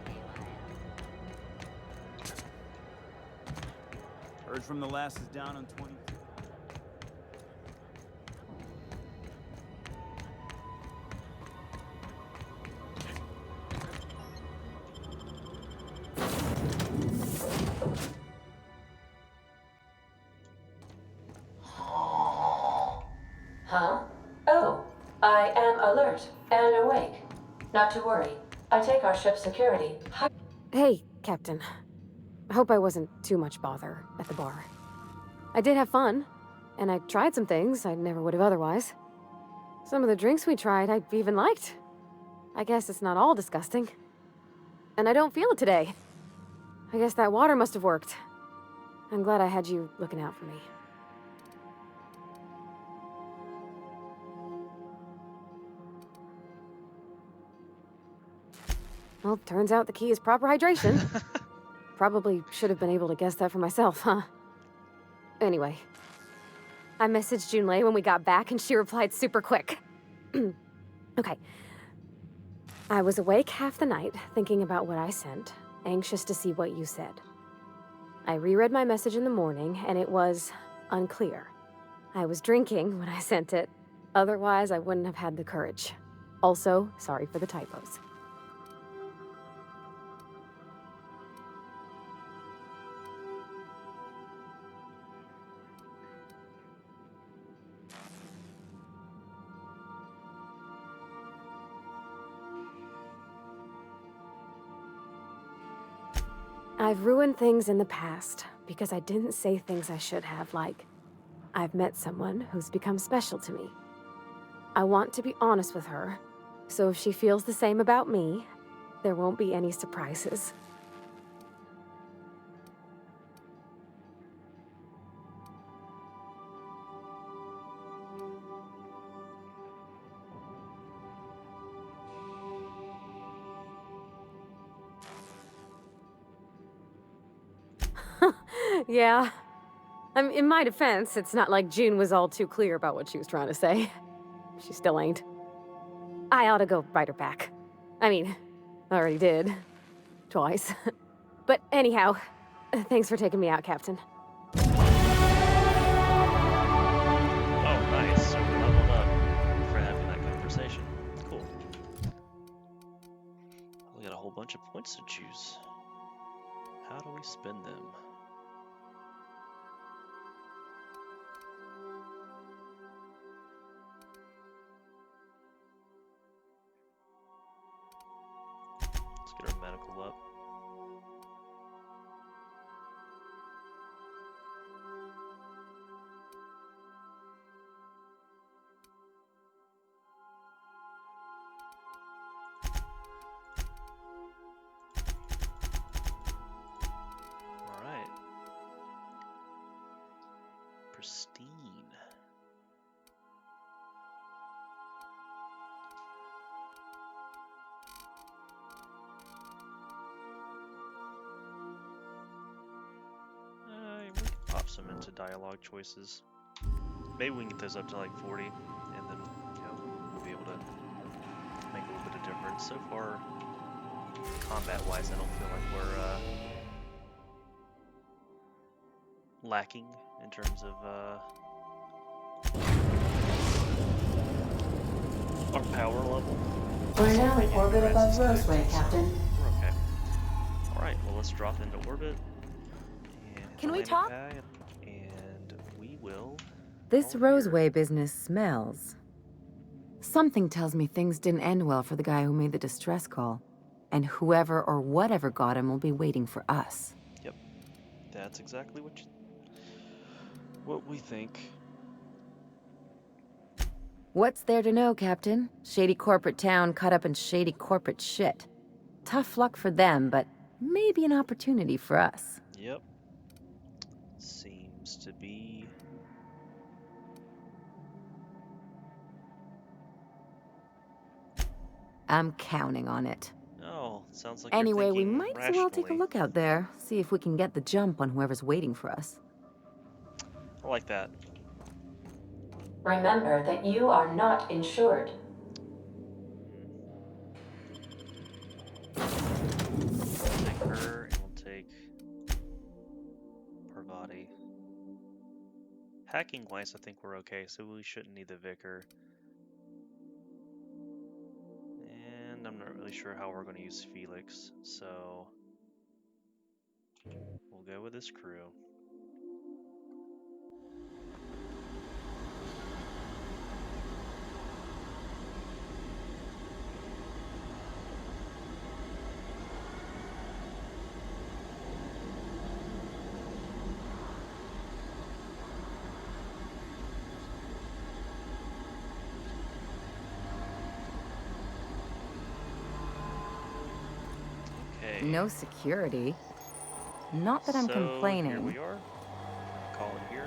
KYO. Heard from the last is down on 22. Huh? Oh, I am alert and awake. Not to worry. I take our ship's security. Hey, Captain. I hope I wasn't too much bother at the bar. I did have fun, and I tried some things I never would have otherwise. Some of the drinks we tried I even liked. I guess it's not all disgusting. And I don't feel it today. I guess that water must have worked. I'm glad I had you looking out for me. Well, turns out the key is proper hydration. Probably should have been able to guess that for myself, huh? Anyway. I messaged Junlei when we got back and she replied super quick. Okay. I was awake half the night, thinking about what I sent, anxious to see what you said. I reread my message in the morning, and it was unclear. I was drinking when I sent it. Otherwise, I wouldn't have had the courage. Also, sorry for the typos. I've ruined things in the past because I didn't say things I should have, like, I've met someone who's become special to me. I want to be honest with her, so if she feels the same about me, there won't be any surprises. Yeah. In my defense, it's not like June was all too clear about what she was trying to say. She still ain't. I ought to go write her back. I mean, I already did. Twice. But anyhow, thanks for taking me out, Captain. Oh, nice. So we're leveled up for having that conversation. Cool. We got a whole bunch of points to choose. How do we spend them? Let's get our medical up. Alright. Pristine. We can pop some into dialogue choices. Maybe we can get those up to like 40, and then, you know, we'll be able to make a little bit of difference. So far, combat-wise, I don't feel like we're lacking in terms of our power level. We're now in orbit above Roseway, Captain. We're okay. Alright, well let's drop into orbit. And Can we landing talk? pad, and This Roseway business smells. Something tells me things didn't end well for the guy who made the distress call. And whoever or whatever got him will be waiting for us. Yep. That's exactly what we think. What's there to know, Captain? Shady corporate town caught up in shady corporate shit. Tough luck for them, but maybe an opportunity for us. Yep. Seems to be. I'm counting on it. Oh, sounds like Anyway, you're we thinking might as well take a rationally. look out there, see if we can get the jump on whoever's waiting for us. I like that. Remember that you are not insured. We'll take her, and we'll take Parvati. Hacking-wise, I think we're okay, so we shouldn't need the Vicar. And I'm not really sure how we're going to use Felix, so we'll go with this crew. No security. Not that I'm So complaining. here we are. Call it here.